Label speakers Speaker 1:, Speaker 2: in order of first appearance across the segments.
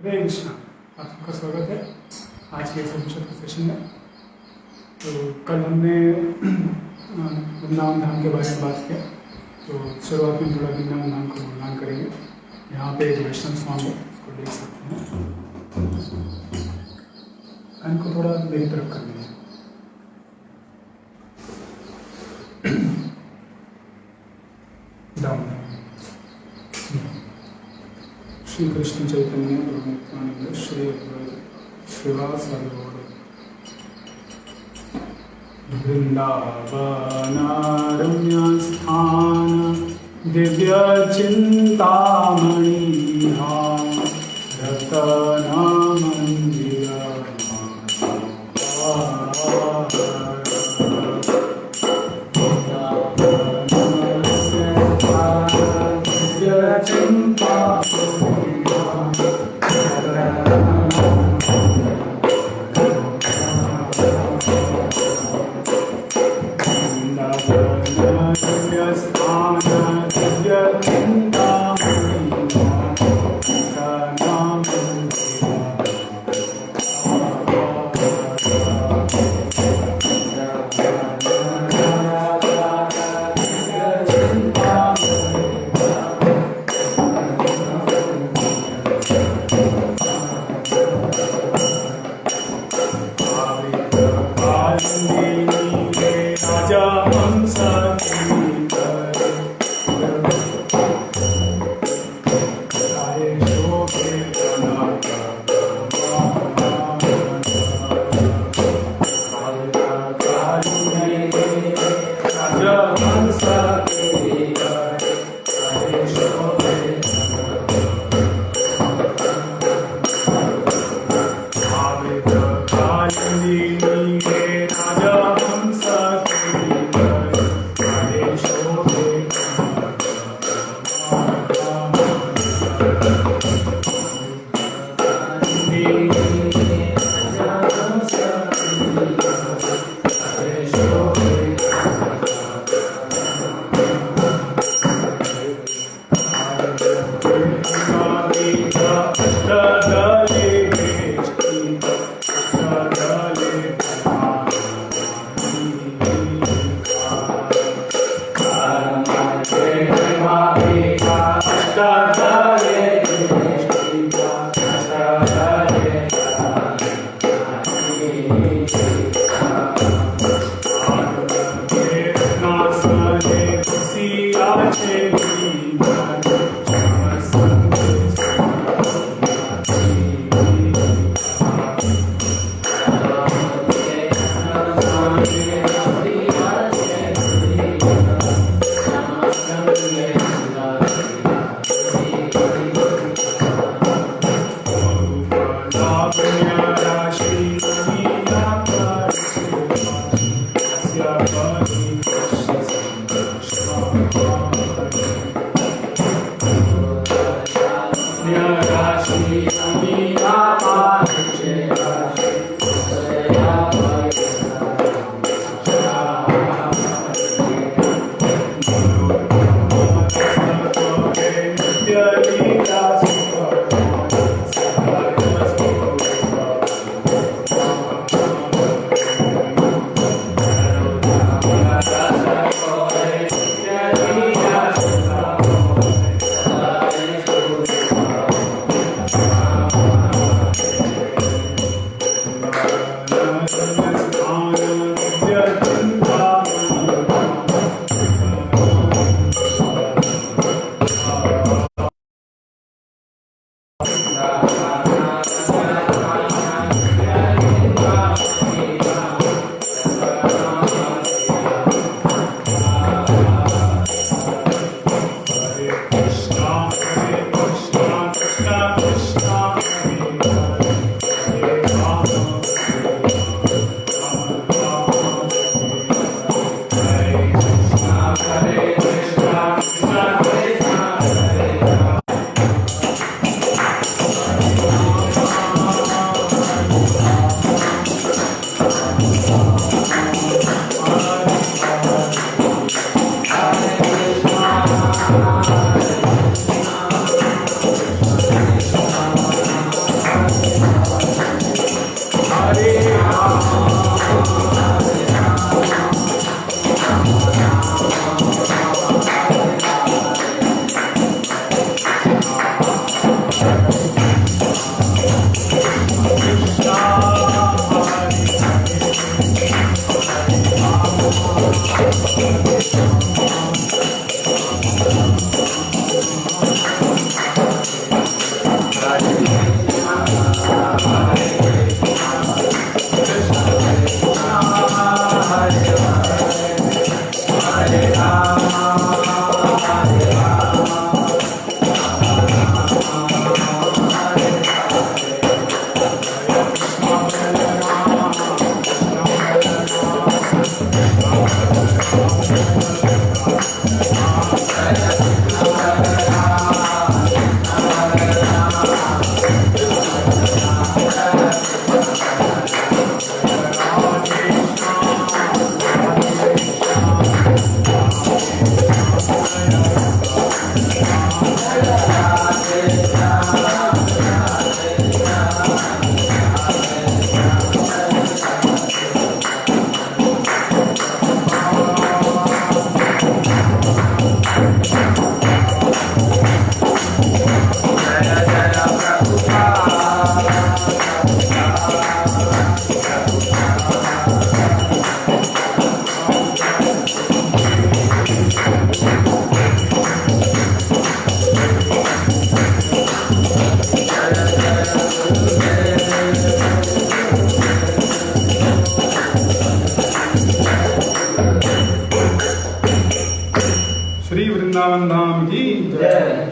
Speaker 1: हरे कृष्णा। आप सबका स्वागत है आज के संक्षिप्त सेशन में। तो कल हमने वृंदावन धाम के बारे में बात किया। तो शुरुआत में थोड़ा वृंदावन धाम का गुणगान करेंगे। यहाँ पे एक वैष्णव सॉन्ग है, उसको देख सकते हैं। इनको थोड़ा मेरी तरफ कर दीजिए। डाउन। श्री कृष्ण चैतन्य प्रभु नित्यानंद श्री श्रीवासादि गौर वृंदावनारण्यस्थान दिव्यचिन्तामणि रत्नमन्दिर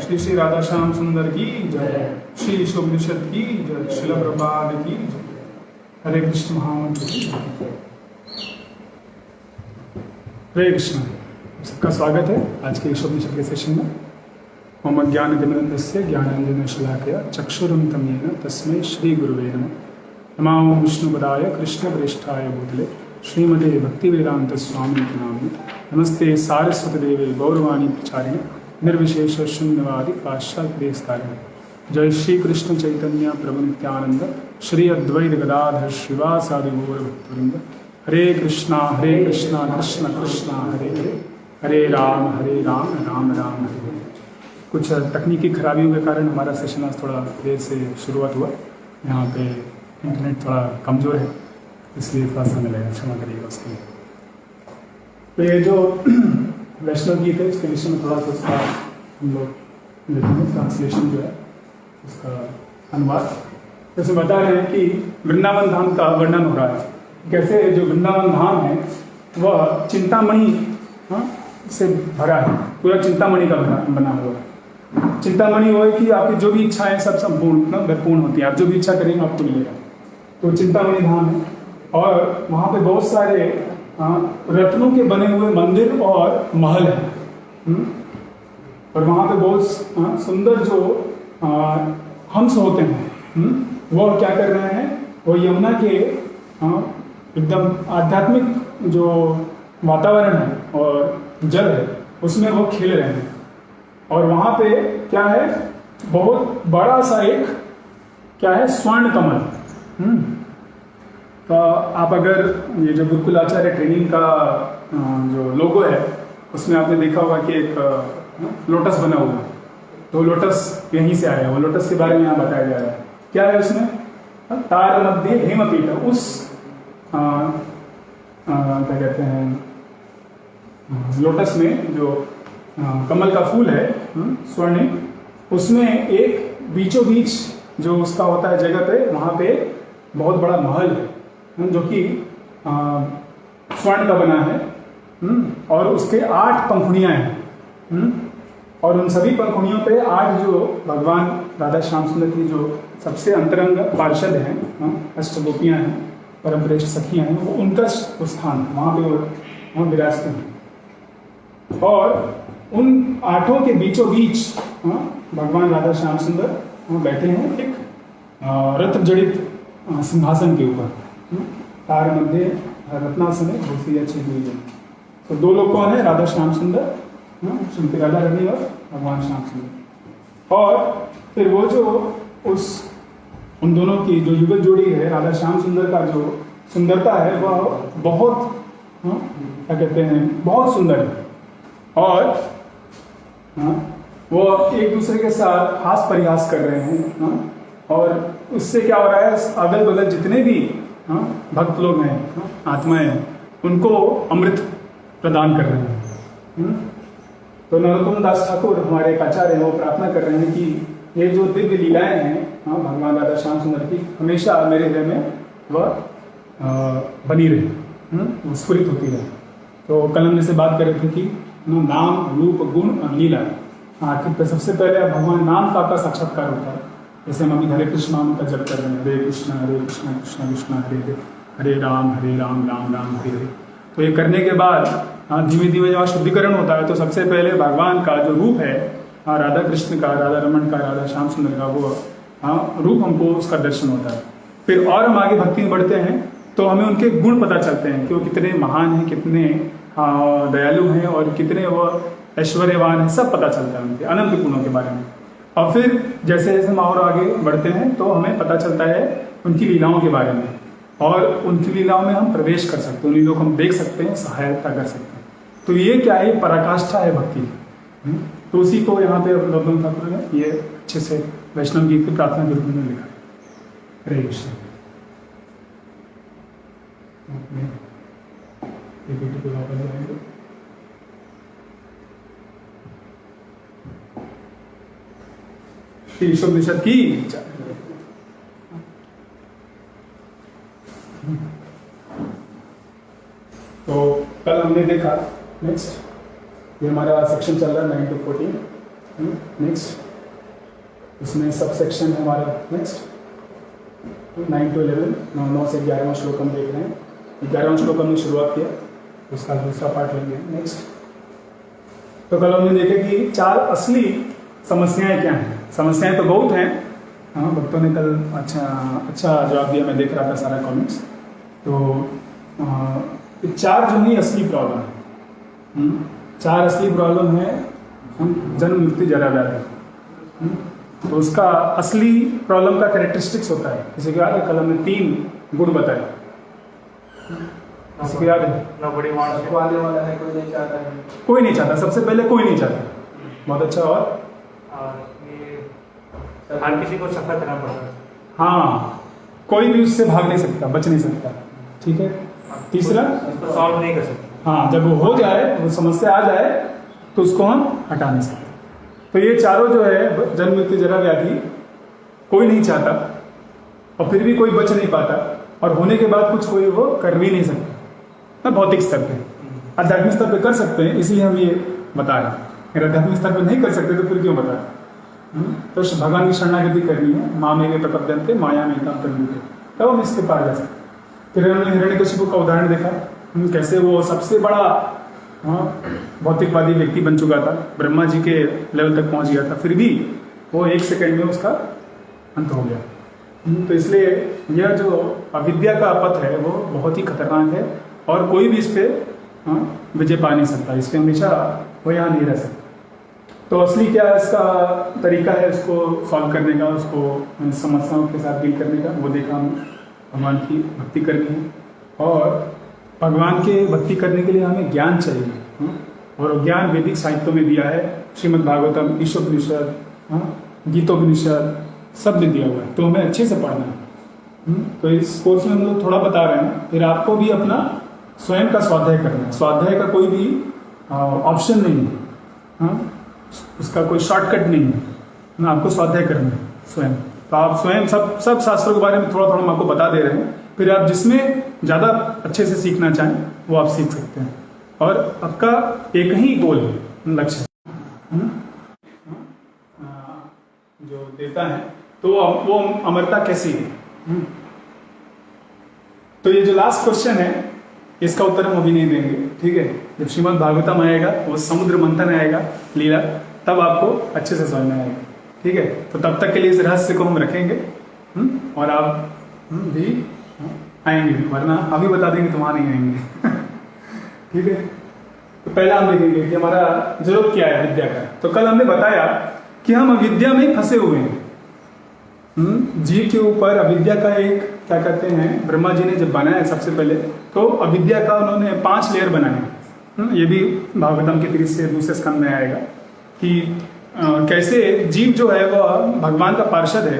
Speaker 1: श्री श्री राधा श्याम सुंदर की जय, श्री उपनिषद की जय, श्रील प्रभुपाद की जय, हरे कृष्ण महामंत्र की जय। हरे कृष्ण, सबका स्वागत है आज के उपनिषद के सेशन में। मम ज्ञानतिमिरन्धस्य ज्ञानाञ्जनशलाकया चक्षुरुन्मिलितं येन तस्मै श्रीगुरुवे नमः। नमो विष्णुपदाय कृष्णप्रेष्ठाय भूतले श्रीमते भक्तिवेदान्तस्वामिनिति नामिने। नमस्ते सारस्वतीदेवे गौरवाणी प्रचारिणे निर्विशेष शून्यवादी पाश्चात्यदेशतारिणे। जय श्री कृष्ण चैतन्य प्रभु नित्यानंद श्री अद्वैत गदाधर श्रीवासादि गौर भक्तवृंद। हरे कृष्णा कृष्ण कृष्ण हरे हरे, हरे राम राम राम हरे हरे। कुछ तकनीकी खराबियों के कारण हमारा सेशन आज थोड़ा देर से शुरुआत हुआ। यहाँ पे इंटरनेट थोड़ा कमज़ोर है, इसलिए थोड़ा समय लगेगा, क्षमा करिएगा उसके लिए। तो ये जो वैष्णव गीत है इसके विषय में थोड़ा सा उसका हम लोग देखेंगे, ट्रांसलेशन जो है उसका अनुवाद। जैसे बता रहे हैं कि वृंदावन धाम का वर्णन हो रहा है, कैसे जो वृंदावन धाम है वह चिंतामणि से भरा है, पूरा चिंतामणि का बना हुआ है। चिंतामणि वो है कि आपकी जो भी इच्छाएं सब संपूर्ण पूर्ण होती हैं, आप जो भी इच्छा करेंगे आपको मिलेगा। तो चिंतामणि धाम है और वहाँ पे बहुत सारे रत्नों के बने हुए मंदिर और महल हैं। और वहाँ पे बहुत सुंदर जो हंस होते हैं वो क्या कर रहे हैं, वो यमुना के एकदम आध्यात्मिक जो वातावरण है और जल है उसमें वो खेल रहे हैं। और वहाँ पे क्या है, बहुत बड़ा सा एक क्या है, स्वर्ण कमल। तो आप अगर ये जो गुरुकुल आचार्य ट्रेनिंग का जो लोगो है उसमें आपने देखा होगा कि एक लोटस बना हुआ है, तो लोटस यहीं से आया है। वो लोटस के बारे में यहाँ बताया जा रहा है। क्या है उसमें, तार मध्य हेमपीठ, उस क्या कहते हैं लोटस में जो कमल का फूल है स्वर्णिम, उसमें एक बीचों बीच जो उसका होता है जगह पे, वहाँ पे बहुत बड़ा महल है जो कि स्वर्ण का बना है और उसके 8 पंखुड़ियाँ हैं। और उन सभी पंखुड़ियों पे 8 जो भगवान राधा श्याम सुंदर की जो सबसे अंतरंग पार्षद हैं, अष्टगोपियाँ हैं, परम श्रेष्ठ सखियाँ हैं, वो उनका स्थान वहाँ पे वो विराजते हैं। और उन 8 के बीचों बीच भगवान राधा श्याम सुंदर बैठे हैं एक रत्न जड़ित सिंहासन के ऊपर। तार मध्य रत्नासन है, दूसरी अच्छी हुई है। तो 2 लोग कौन है, राधा श्याम सुंदर, श्रीमती राधा रानी और भगवान श्याम सुंदर। और फिर वो जो उन दोनों की जो युगल जोड़ी है, राधा श्याम सुंदर का जो सुंदरता है वह बहुत क्या कहते हैं, बहुत सुंदर है। और वो एक दूसरे के साथ हास परिहास कर रहे हैं। और उससे क्या हो रहा है, अगल बगल जितने भी भक्त लोग हैं, आत्माएं, उनको अमृत प्रदान कर रहे हैं। तो नरोत्तम दास ठाकुर हमारे एक आचार्य हैं, वो प्रार्थना कर रहे हैं कि ये जो दिव्य लीलाएं हैं भगवान राधा श्याम सुंदर की, हमेशा मेरे हृदय में वह बनी रहे, स्फुरित होती रहे। तो कल हम जैसे बात कर रहे थे कि नाम रूप गुण और लीला, आखिर पे सबसे पहले भगवान नाम का साक्षात्कार होता है। जैसे हम अभी हरे कृष्ण नाम का जप कर रहे हैं, हरे कृष्ण कृष्ण कृष्ण हरे हरे, हरे राम राम राम हरे हरे। तो ये करने के बाद धीमे धीमे जब शुद्धिकरण होता है तो सबसे पहले भगवान का जो रूप है, राधा कृष्ण का, राधा रमन का, राधा श्याम सुंदर का, वो रूप हमको उसका दर्शन होता है। फिर और हम आगे भक्ति में बढ़ते हैं तो हमें उनके गुण पता चलते हैं कि वो कितने महान हैं, कितने दयालु हैं और कितने वो ऐश्वर्यवान है, सब पता चलता है उनके अनंत गुणों के बारे में। और फिर जैसे जैसे हम और आगे बढ़ते हैं तो हमें पता चलता है उनकी लीलाओं के बारे में, और उनकी लीलाओं में हम प्रवेश कर सकते हैं, उन लीलाओं को हम देख सकते हैं, सहायता कर सकते हैं। तो ये क्या है, पराकाष्ठा है भक्ति। तो उसी को यहाँ पे नरोत्तम ठाकुर ने ये अच्छे से वैष्णव गीत की प्रार्थना के रूप में लिखा है। हरे कृष्ण। श्री उपनिषद की तो कल हमने देखा, नेक्स्ट ये हमारा सेक्शन चल रहा है 9 to 14। नेक्स्ट इसमें सब सेक्शन है हमारा। नेक्स्ट 9 to 11, 9 से 11वां श्लोक हम देख रहे हैं। 11वां श्लोक हमने शुरुआत किया, उसका दूसरा पार्ट लेंगे। नेक्स्ट तो कल हमने देखे कि 4 असली समस्याएं क्या हैं। समस्याएं तो बहुत हैं, हाँ भक्तों ने कल अच्छा जवाब दिया, मैं देख रहा था सारा कमेंट्स। तो 4 जो है असली प्रॉब्लम है। 4 असली प्रॉब्लम है जन्म मृत्यु जरा व्याधि। तो उसका असली प्रॉब्लम का कैरेक्टरिस्टिक्स होता है। किसी को याद है कल हमने 3 गुण बताए, किसी को याद है?
Speaker 2: आने वाला है, कोई नहीं चाहता है।
Speaker 1: कोई नहीं चाहता, सबसे पहले कोई नहीं चाहता। बहुत अच्छा। और
Speaker 2: ये हर किसी को सफर करना पड़ता है।
Speaker 1: हाँ, कोई भी उससे भाग नहीं सकता, बच नहीं सकता। ठीक है। तीसरा,
Speaker 2: इसको सॉल्व नहीं कर सकते।
Speaker 1: हाँ, जब वो हो जाए, वो समस्या आ जाए तो उसको हम हटा नहीं सकते। तो ये चारों जो है जन्म मृत्यु जरा व्याधि, कोई नहीं चाहता और फिर भी कोई बच नहीं पाता, और होने के बाद कुछ कोई वो कर भी नहीं सकता। भौतिक स्तर पे, आध्यात्मिक स्तर पे कर सकते हैं, इसलिए हम ये बता रहे हैं। अगर आध्यात्मिक स्तर पे नहीं कर सकते तो फिर क्यों बता रहे हैं? तो भगवान की शरणागति करनी है। माँ में प्रपद्यन्ते माया में काम करनी है, तब हम इसके पार जा सकते हैं। फिर हमने हिरण्यकशिपु का उदाहरण देखा, कैसे वो सबसे बड़ा भौतिकवादी व्यक्ति बन चुका था, ब्रह्मा जी के लेवल तक पहुंच गया था, फिर भी वो 1 सेकंड में उसका अंत हो गया। तो इसलिए यह जो अविद्या का पथ है वो बहुत ही खतरनाक है, और कोई भी इस पर विजय पा नहीं सकता। इस पर हमेशा वो यहाँ नहीं रह सकता। तो असली क्या इसका तरीका है उसको सॉल्व करने का, उसको समस्याओं के साथ डील करने का, वो देखा हम। भगवान की भक्ति करनी है, और भगवान के भक्ति करने के लिए हमें ज्ञान चाहिए, और ज्ञान वैदिक साहित्यों में दिया है। श्रीमद् भागवतम, ईशोपनिषद, गीतोपनिषद सब में दिया हुआ है, तो हमें अच्छे से पढ़ना है। तो इस कोर्स में हम लोग थोड़ा बता रहे हैं, फिर आपको भी अपना स्वयं का स्वाध्याय करना है। स्वाध्याय का कोई भी ऑप्शन नहीं है, उसका कोई शॉर्टकट नहीं है, आपको स्वाध्याय करना है स्वयं। तो आप स्वयं सब शास्त्रों के बारे में थोड़ा थोड़ा हम आपको बता दे रहे हैं, फिर आप जिसमें ज़्यादा अच्छे से सीखना चाहें वो आप सीख सकते हैं। और आपका एक ही गोल है, लक्ष्य जो देता है, तो वो अमरता कैसी है। तो ये जो लास्ट क्वेश्चन है, इसका उत्तर हम अभी नहीं देंगे, ठीक है। जब श्रीमद् भागवतम आएगा, वो समुद्र मंथन आएगा लीला, तब आपको अच्छे से समझ में आएगा, ठीक है। तो तब तक के लिए इस रहस्य को हम रखेंगे, और आप भी आएंगे, वरना अभी बता देंगे तो वहाँ नहीं आएंगे। ठीक है। तो पहला हम देखेंगे कि हमारा जरूरत क्या है विद्या का। तो कल हमने बताया कि हम अविद्या में ही फंसे हुए हैं। जीव के ऊपर अविद्या का एक क्या कहते हैं, ब्रह्मा जी ने जब बनाया सबसे पहले, तो अविद्या का उन्होंने 5 लेयर बनाए। ये भी भागवतम के 2 स्कंद में आएगा कि कैसे जीव जो है वह भगवान का पार्षद है,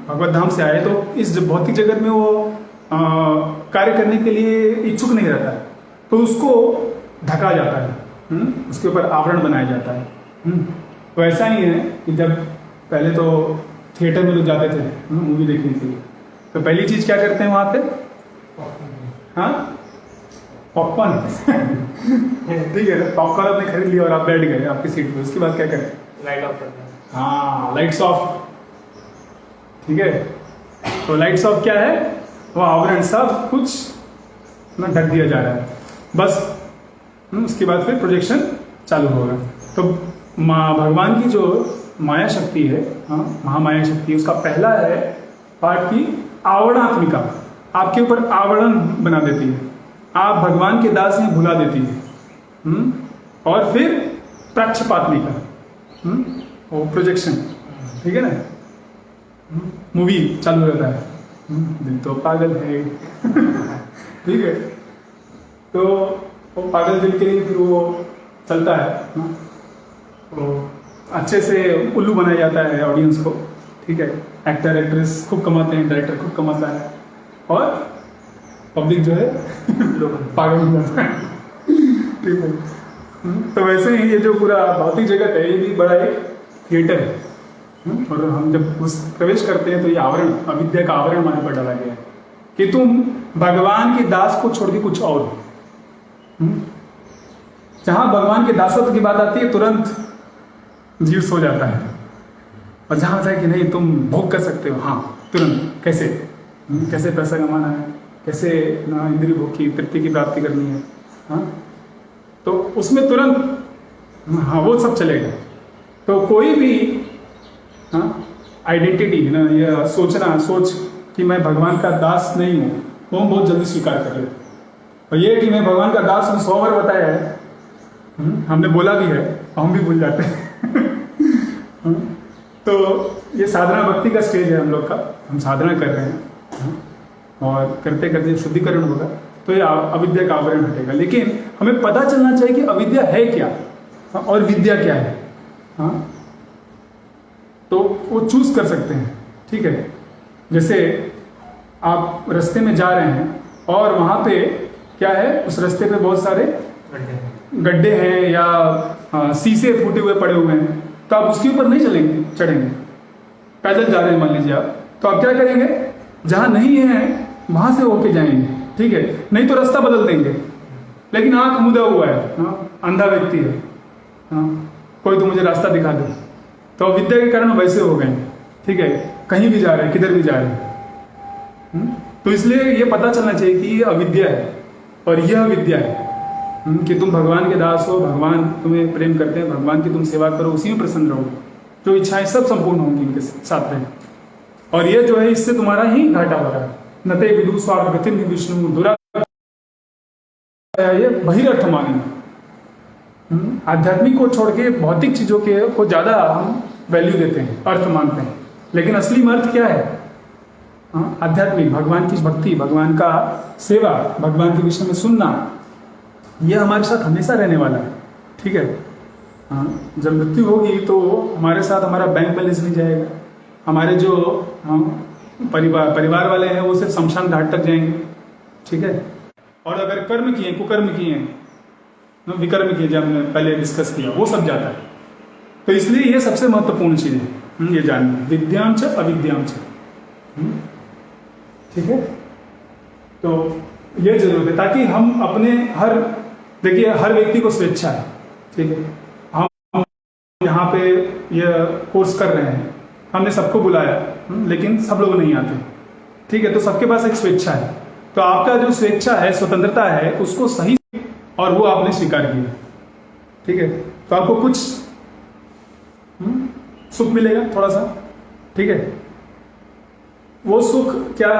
Speaker 1: भगवत धाम से आए, तो इस भौतिक जगत में वो कार्य करने के लिए इच्छुक नहीं रहता है, तो उसको ढका जाता है, उसके ऊपर आवरण बनाया जाता है। तो ऐसा ही है कि जब पहले तो थिएटर में लोग जाते थे मूवी देखने के लिए, तो पहली चीज क्या करते हैं वहां पे, पॉपकॉर्न। ठीक है, पॉपकॉर्न आपने खरीद लिया और आप बैठ गए आपकी सीट पे, उसके बाद क्या करें,
Speaker 2: लाइट ऑफ करना है।
Speaker 1: हाँ, लाइट्स ऑफ। ठीक है, तो लाइट्स ऑफ क्या है, वो आवरण सब कुछ ना ढक दिया जा रहा है, बस। उसके बाद फिर प्रोजेक्शन चालू होगा। तो भगवान की जो माया शक्ति है, महामाया शक्ति, उसका पहला है पार्ट की आवरणात्मिका, आपके ऊपर आवरण बना देती है, आप भगवान के दास में भुला देती है। और फिर प्रक्षपात्मिका, वो प्रोजेक्शन, ठीक है ना, मूवी चालू रहता है, दिल तो पागल है। ठीक है, तो वो पागल दिल के लिए फिर वो चलता है, तो अच्छे से उल्लू बनाया जाता है ऑडियंस को, ठीक है। एक्टर एक्ट्रेस खूब कमाते हैं, डायरेक्टर खूब कमाता है, और पब्लिक जो है पागल हो जाता है। ठीक है, तो वैसे ही ये जो पूरा भौतिक जगत है, ये भी बड़ा एक थिएटर है, और हम जब उस प्रवेश करते हैं तो ये आवरण, अविद्या का आवरण हमारे पर डाला गया है कि तुम भगवान के दास को छोड़ के कुछ और हो। जहां भगवान के दासत्व की बात आती है, तुरंत जीव सो जाता है। और जहाँ होता है कि नहीं तुम भोग कर सकते हो, हाँ तुरंत कैसे, कैसे पैसा कमाना है, कैसे ना इंद्रिय भोग की तृप्ति की प्राप्ति करनी है, हाँ तो उसमें तुरंत हाँ वो सब चलेगा। तो कोई भी हाँ आइडेंटिटी ना या सोच कि मैं भगवान का दास नहीं हूँ, वो हम बहुत जल्दी स्वीकार कर लेते। और ये कि मैं भगवान का दास हूँ 100 बार बताया है, हमने बोला भी है, हम भी भूल जाते हैं। तो ये साधना भक्ति का स्टेज है हम लोग का, हम साधना कर रहे हैं और करते करते शुद्धिकरण होगा तो ये अविद्या का आवरण हटेगा। लेकिन हमें पता चलना चाहिए कि अविद्या है क्या और विद्या क्या है, हाँ तो वो चूज कर सकते हैं। ठीक है, जैसे आप रास्ते में जा रहे हैं और वहाँ पे क्या है, उस रास्ते पे बहुत सारे गड्ढे हैं या शीशे फूटे हुए पड़े हुए हैं, तो आप उसके ऊपर नहीं चढ़ेंगे। पैदल जा रहे हैं मान लीजिए आप, तो आप क्या करेंगे, जहाँ नहीं है वहाँ से होके जाएंगे। ठीक है, नहीं तो रास्ता बदल देंगे। लेकिन आँख मुदा हुआ है, अंधा व्यक्ति है, कोई तो मुझे रास्ता दिखा दे, तो विद्या के कारण वैसे हो गए। ठीक है, कहीं भी जा रहे हैं, किधर भी जा रहे हैं। तो इसलिए ये पता चलना चाहिए कि ये अविद्या है और यह विद्या है कि तुम भगवान के दास हो, भगवान तुम्हें प्रेम करते हैं, भगवान की तुम सेवा करो, उसी में प्रसन्न रहो, जो इच्छाएं सब संपूर्ण होंगी इनके साथ रहें। और ये जो है इससे तुम्हारा ही घाटा हो रहा है। नते विदु स्वार्थ गति विष्णु दुरा, ये बहिरर्थ मानी। आध्यात्मिक को छोड़ के भौतिक चीजों के को ज्यादा हम वैल्यू देते हैं, अर्थ मानते हैं। लेकिन असली में अर्थ क्या है, आध्यात्मिक भगवान की भक्ति, भगवान का सेवा, भगवान के विषय में सुनना, यह हमारे साथ हमेशा रहने वाला है। ठीक है, जब मृत्यु होगी तो हमारे साथ हमारा बैंक बैलेंस नहीं जाएगा, हमारे जो परिवार वाले हैं वो सिर्फ शमशान घाट तक जाएंगे। ठीक है, और अगर कर्म किए, कुकर्म किए, विकर्म किए, जब हमने पहले डिस्कस किया, वो सब जाता है। तो इसलिए ये सबसे महत्वपूर्ण चीज है ये जानना, विद्याम च अविद्याम च। ठीक है, तो ये जरूरत है ताकि हम अपने देखिए हर व्यक्ति को स्वेच्छा है। ठीक है, हम यहाँ पे ये कोर्स कर रहे हैं, हमने सबको बुलाया, लेकिन सब लोग नहीं आते। ठीक है, तो सबके पास एक स्वेच्छा है, तो आपका जो स्वेच्छा है, स्वतंत्रता है, उसको सही और वो आपने स्वीकार किया। ठीक है, तो आपको कुछ सुख मिलेगा थोड़ा सा। ठीक है, वो सुख क्या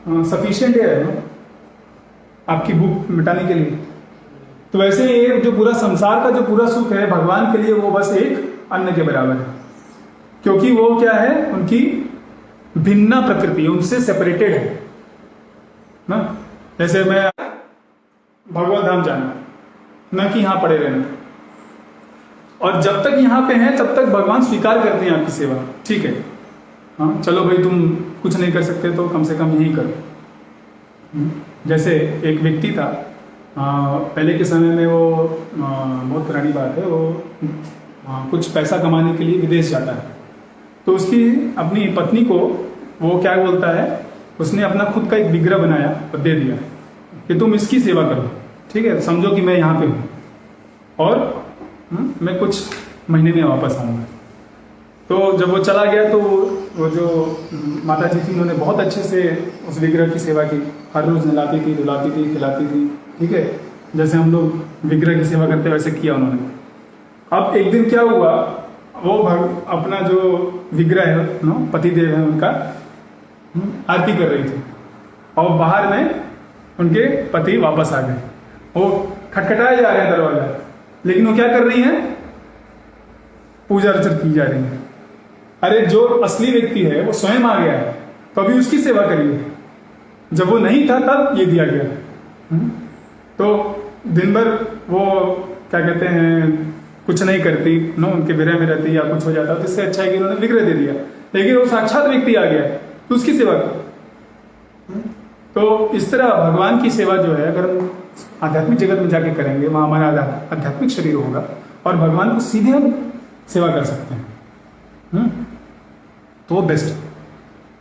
Speaker 1: सफिशिएंट है ना आपकी भूख मिटाने के लिए? तो वैसे ये जो पूरा संसार का जो पूरा सुख है भगवान के लिए, वो बस एक अन्न के बराबर है, क्योंकि वो क्या है, उनकी भिन्न प्रकृति, उनसे सेपरेटेड है ना। जैसे मैं भगवत धाम जाना, न कि यहां पड़े रहना, और जब तक यहां पे हैं तब तक भगवान स्वीकार करते हैं आपकी सेवा। ठीक है, हाँ चलो भाई तुम कुछ नहीं कर सकते तो कम से कम यही करो। जैसे एक व्यक्ति था, पहले के समय में, वो बहुत पुरानी बात है, वो कुछ पैसा कमाने के लिए विदेश जाता है, तो उसकी अपनी पत्नी को वो क्या बोलता है, उसने अपना खुद का एक विग्रह बनाया और दे दिया कि तुम इसकी सेवा करो। ठीक है, समझो कि मैं यहाँ पे हूँ और मैं कुछ महीने में वापस आऊँगा। तो जब वो चला गया तो वो जो माता जी थी, उन्होंने बहुत अच्छे से उस विग्रह की सेवा की, हर रोज नहलाती थी, धुलाती थी, खिलाती थी। ठीक है, जैसे हम लोग विग्रह की सेवा करते वैसे किया उन्होंने। अब एक दिन क्या हुआ, वो अपना जो विग्रह है, पतिदेव है उनका, आरती कर रही थी और बाहर में उनके पति वापस आ गए। वो खटखटाए जा रहे हैं दरवाजा, लेकिन वो क्या कर रही हैं, पूजा अर्चना की जा रही है। अरे जो असली व्यक्ति है वो स्वयं आ गया है, तो अभी उसकी सेवा करिए। जब वो नहीं था तब ये दिया गया। तो दिन भर वो क्या कहते हैं, कुछ नहीं करती ना, उनके विरह में रहती या कुछ हो जाता, तो इससे अच्छा है कि उन्होंने विग्रह दे दिया। लेकिन वो साक्षात व्यक्ति आ गया तो उसकी सेवा करो। तो इस तरह भगवान की सेवा जो है, अगर हम आध्यात्मिक जगत में जाके करेंगे, वहाँ हमारा आध्यात्मिक शरीर होगा और भगवान को सीधे हम सेवा कर सकते हैं। तो वो बेस्ट है।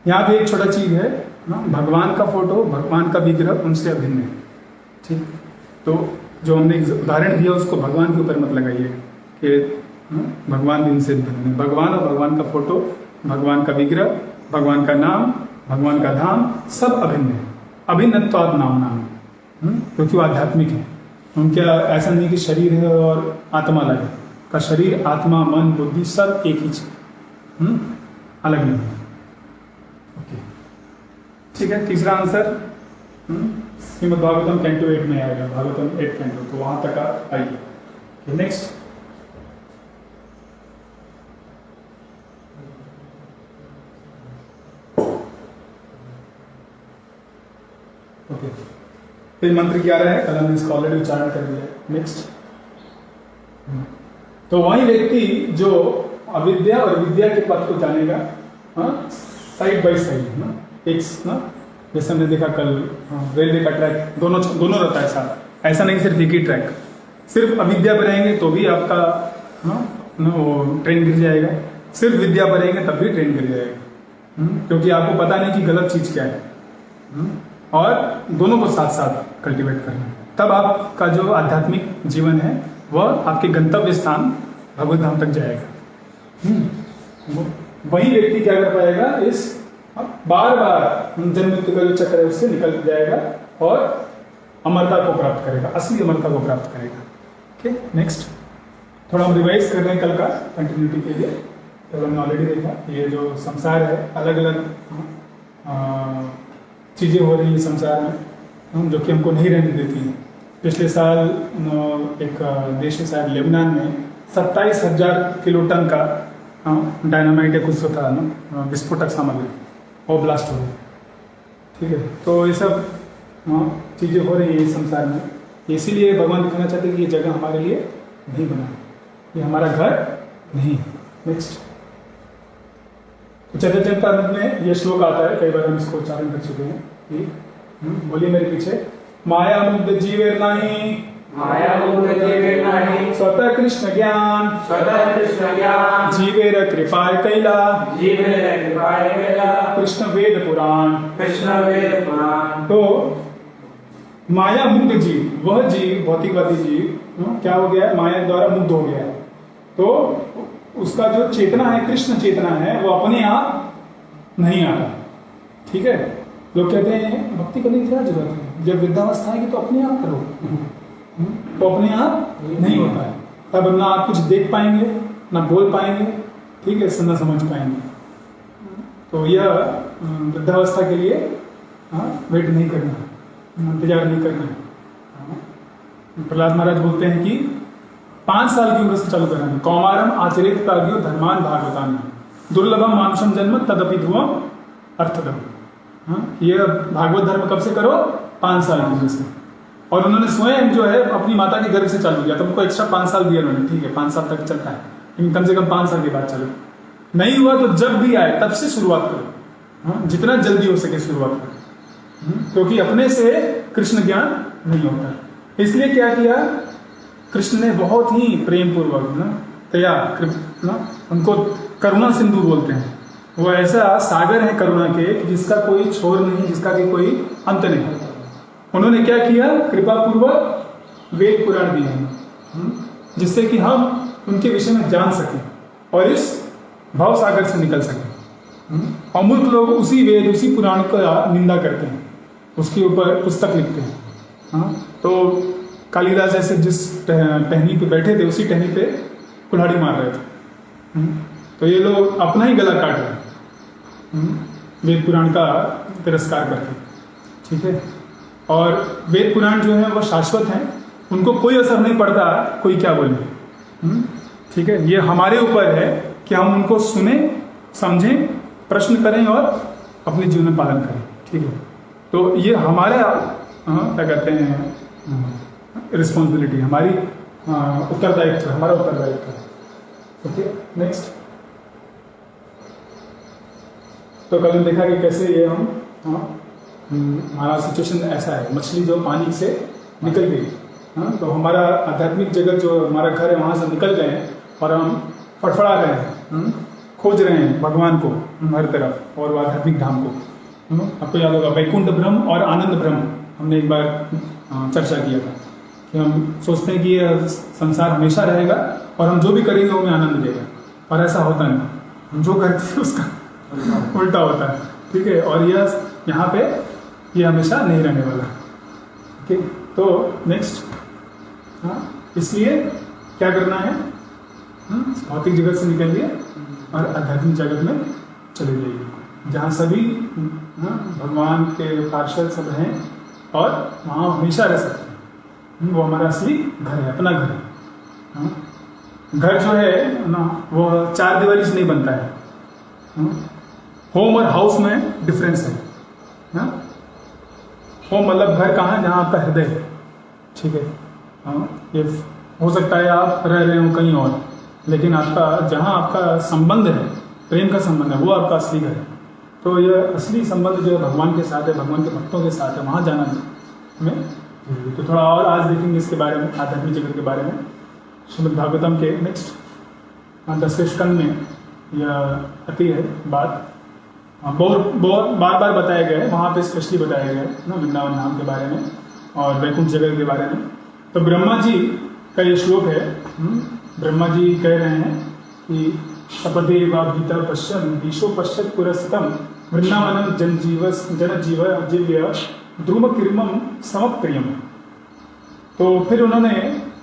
Speaker 1: यहाँ भी एक छोटा चीज है ना, भगवान का फोटो, भगवान का विग्रह उनसे अभिन्न है। ठीक, तो जो हमने उदाहरण दिया उसको भगवान के ऊपर मत लगाइए कि भगवान दिन से भिन्न है। भगवान और भगवान का फोटो, भगवान का विग्रह, भगवान का नाम, भगवान का धाम सब अभिन्न है। अभिन्नत्वाद नाम क्योंकि वो आध्यात्मिक है। उनका ऐसा नहीं कि शरीर है और आत्मा अलग है, का शरीर, आत्मा, मन, बुद्धि सब एक ही चीज, अलग नहीं है। ओके, ठीक है। तीसरा आंसर श्रीमद् भागवतम कैंटो 8 में आएगा, भागवतम 8 कैंटो, तो वहां तक आइए। नेक्स्ट, ओके, तो ये मंत्र क्या रहा है, कल हमने इसका ऑलरेडी उच्चारण कर दिया। नेक्स्ट, तो वही व्यक्ति जो अविद्या और विद्या के पथ को जानेगा, साइड बाय साइड ना, एक ना, जैसे हमने देखा कल रेलवे का ट्रैक दोनों रहता है साथ, ऐसा नहीं सिर्फ एक ही ट्रैक। सिर्फ अविद्या पर रहेंगे तो भी आपका वो ट्रेन गिर जाएगा, सिर्फ विद्या पर रहेंगे तब भी ट्रेन गिर जाएगा, क्योंकि आपको पता नहीं कि गलत चीज क्या है, और दोनों को साथ साथ कल्टीवेट करना है। तब आपका जो आध्यात्मिक जीवन है वह आपके गंतव्य स्थान भगवत धाम तक जाएगा। वही व्यक्ति क्या कर पाएगा, इस बार बार जन्म मृत्यु का जो चक्र है उससे निकल जाएगा और अमरता को प्राप्त करेगा, असली अमरता को प्राप्त करेगा। ओके, नेक्स्ट, थोड़ा हम रिवाइज कर रहे हैं कल का कंटिन्यूटी के लिए। तो हमने ऑलरेडी देखा ये जो संसार है, अलग अलग चीज़ें हो रही है संसार में जो कि हमको नहीं रहने देती हैं। पिछले साल एक देश है शायद लेबनान में 27,000 किलो टन का डायनामाइट या कुछ था ना, विस्फोटक सामग्री, और ब्लास्ट हो गई। ठीक है, तो ये सब चीज़ें हो रही है संसार में। इसीलिए भगवान दिखाना चाहते हैं कि ये जगह हमारे लिए नहीं बना, ये हमारा घर नहीं। नेक्स्ट, तो चैतन्य चरितामृत में ये श्लोक आता है, कई बार हम इसको उच्चारण कर चुके हैं कि बोलिए मेरे पीछे, माया मुग्ध जीवेर नहीं,
Speaker 2: माया मुग्ध जीवेर नहीं,
Speaker 1: स्वतः कृष्ण ज्ञान,
Speaker 2: स्वतः कृष्ण ज्ञान,
Speaker 1: जीवेर कृपाय कैला,
Speaker 2: जीवेर कृपाय कैला,
Speaker 1: कृष्ण वेद पुराण,
Speaker 2: कृष्ण वेद पुराण।
Speaker 1: तो माया मुग्ध जीव, वह जीव, भौतिकवादी जीव क्या हो गया है, माया द्वारा मुग्ध हो गया है। तो उसका जो चेतना है, कृष्ण चेतना है, वो अपने आप नहीं आता। ठीक है, लोग कहते हैं भक्ति करने की क्या जरूरत है, जब वृद्धावस्था आएगी तो अपने आप करो, तो अपने आप नहीं होता है। तब ना आप कुछ देख पाएंगे, ना बोल पाएंगे, ठीक है, ना समझ पाएंगे। तो यह वृद्धावस्था के लिए वेट नहीं करना, इंतजार नहीं करना है। प्रहलाद महाराज बोलते हैं कि 5 साल की उम्र से चालू करना, कौमारम आचरित प्राज्ञो धर्मान भागवतान, दुर्लभम मानुषम जन्म तदपि ध्रुवम अर्थदम। ये भागवत धर्म कब से करो, 5 साल की उम्र से। और उन्होंने स्वयं जो है अपनी माता के गर्भ से चालू किया, तो उनको एक्स्ट्रा 5 साल दिया उन्होंने। ठीक है, 5 साल तक चलता है, लेकिन कम से कम 5 साल के बाद चलो। नहीं हुआ तो जब भी आए तब से शुरुआत करो, जितना जल्दी हो सके शुरुआत करो, क्योंकि अपने से कृष्ण ज्ञान नहीं होता। इसलिए क्या किया कृष्ण ने, बहुत ही प्रेम पूर्वक ना उनको करुणा सिंधु बोलते हैं। वो ऐसा सागर है करुणा के कि जिसका कोई छोर नहीं, जिसका कि कोई अंत नहीं। उन्होंने क्या किया, कृपा पूर्वक वेद पुराण दिए हैं, जिससे कि हम उनके विषय में जान सकें और इस भाव सागर से निकल सकें। और मूर्ख लोग उसी वेद, उसी पुराण का निंदा करते हैं, उसके ऊपर पुस्तक लिखते हैं। तो कालिदास ऐसे जिस टहनी पे बैठे थे, उसी टहनी पे कुल्हाड़ी मार रहे थे। तो ये लोग अपना ही गला काट रहे हैं वेद पुराण का तिरस्कार करके। ठीक है, और वेद पुराण जो है वो शाश्वत हैं, उनको कोई असर नहीं पड़ता कोई क्या बोले। ठीक है, ये हमारे ऊपर है कि हम उनको सुने, समझें, प्रश्न करें और अपने जीवन में पालन करें। ठीक है, तो ये हमारा क्या कहते हैं रिस्पॉन्सिबिलिटी, हमारी उत्तरदायित्व, हमारा उत्तरदायित्व है। ओके, नेक्स्ट, तो कल हम देखा कि कैसे ये हम हमारा सिचुएशन ऐसा है, मछली जो पानी से निकल गई, तो हमारा आध्यात्मिक जगत जो हमारा घर है वहाँ से निकल गए हैं और हम फड़फड़ा रहे हैं, खोज रहे हैं भगवान को हर तरफ और आध्यात्मिक धाम को। आपको याद होगा वैकुंठ ब्रह्म और आनंद ब्रह्म हमने एक बार चर्चा किया था कि हम सोचते हैं कि ये संसार हमेशा रहेगा और हम जो भी करेंगे वो हमें आनंद देगा, और ऐसा होता नहीं। हम जो करते हैं उसका उल्टा होता है, ठीक है। और यह यहाँ पे ये हमेशा नहीं रहने वाला, ठीक। तो नेक्स्ट, हाँ, इसलिए क्या करना है, भौतिक जगत से निकलिए और आध्यात्मिक जगत में चले जाइए, जहाँ सभी भगवान के पार्षद सब हैं और वहाँ हमेशा रह सकते हैं। वो हमारा असली घर है, अपना घर है। घर जो है ना, वो 4 दीवारी से नहीं बनता है। होम और हाउस में डिफरेंस है। होम मतलब घर कहाँ है, जहाँ आपका हृदय है, ठीक है। ये हो सकता है आप रह रहे हो कहीं और, लेकिन आपका जहाँ आपका संबंध है, प्रेम का संबंध है, वो आपका असली घर है। तो यह असली संबंध जो है भगवान के साथ है, भगवान के भक्तों के साथ है, वहाँ जाना हमें। तो थोड़ा और आज देखेंगे इसके बारे में, आध्यात्मिक जगत के बारे में। श्रीमद् भागवतम के नेक्स्ट 10वें स्कंद में यह आती है बात। बहुत बार बार बताया गया है, वहाँ पे स्पेशली बताया गया है ना, वृंदावन धाम के बारे में और वैकुंठ जगत के बारे में। तो ब्रह्मा जी का ये श्लोक है। ब्रह्मा जी कह रहे हैं कि सपदे वा भीतर पश्यन् ईशो पश्यत् पुरस्तं वृंदावनम जनजीव ध्रुम किरमम समप्रियम। तो फिर उन्होंने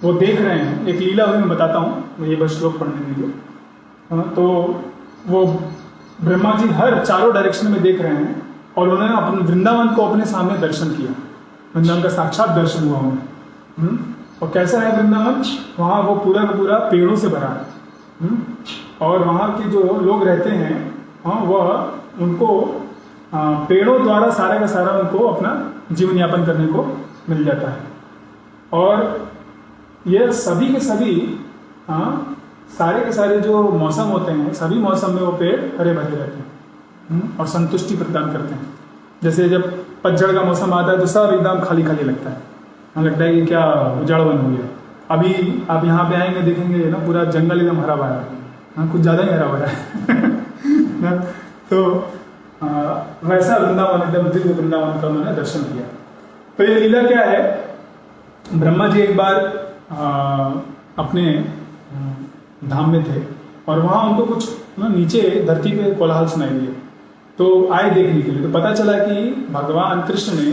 Speaker 1: वो देख रहे हैं, एक लीला हुई, मैं बताता हूँ ये बस श्लोक पढ़ने के लिए। तो वो ब्रह्मा जी हर चारों डायरेक्शन में देख रहे हैं और उन्होंने अपने वृंदावन को अपने सामने दर्शन किया। वृंदावन का साक्षात दर्शन हुआ उन्हें। और कैसा है वृंदावन, वहाँ वो पूरा का पूरा पेड़ों से भरा है। और वहाँ के जो लोग रहते हैं, वह उनको पेड़ों द्वारा सारा का सारा उनको अपना जीवन यापन करने को मिल जाता है। और यह सभी के सभी सारे के सारे जो मौसम होते हैं, सभी मौसम में वो पेड़ हरे भरे रहते हैं और संतुष्टि प्रदान करते हैं। जैसे जब पतझड़ का मौसम आता है तो सब एकदम खाली खाली लगता है, हमें लगता है कि क्या उजाड़ बन हो गया। अभी आप यहाँ पे आएंगे देखेंगे ना, पूरा जंगल एकदम हरा भरा है, कुछ ज़्यादा ही हरा भरा है। तो वैसा वृंदावन, एकदम दिव्य वृंदावन का उन्होंने दर्शन किया। तो ये लीला क्या है, ब्रह्मा जी एक बार अपने धाम में थे और वहाँ उनको कुछ नीचे धरती पे कोलाहल सुनाई दिया। तो आए देखने के लिए, तो पता चला कि भगवान कृष्ण ने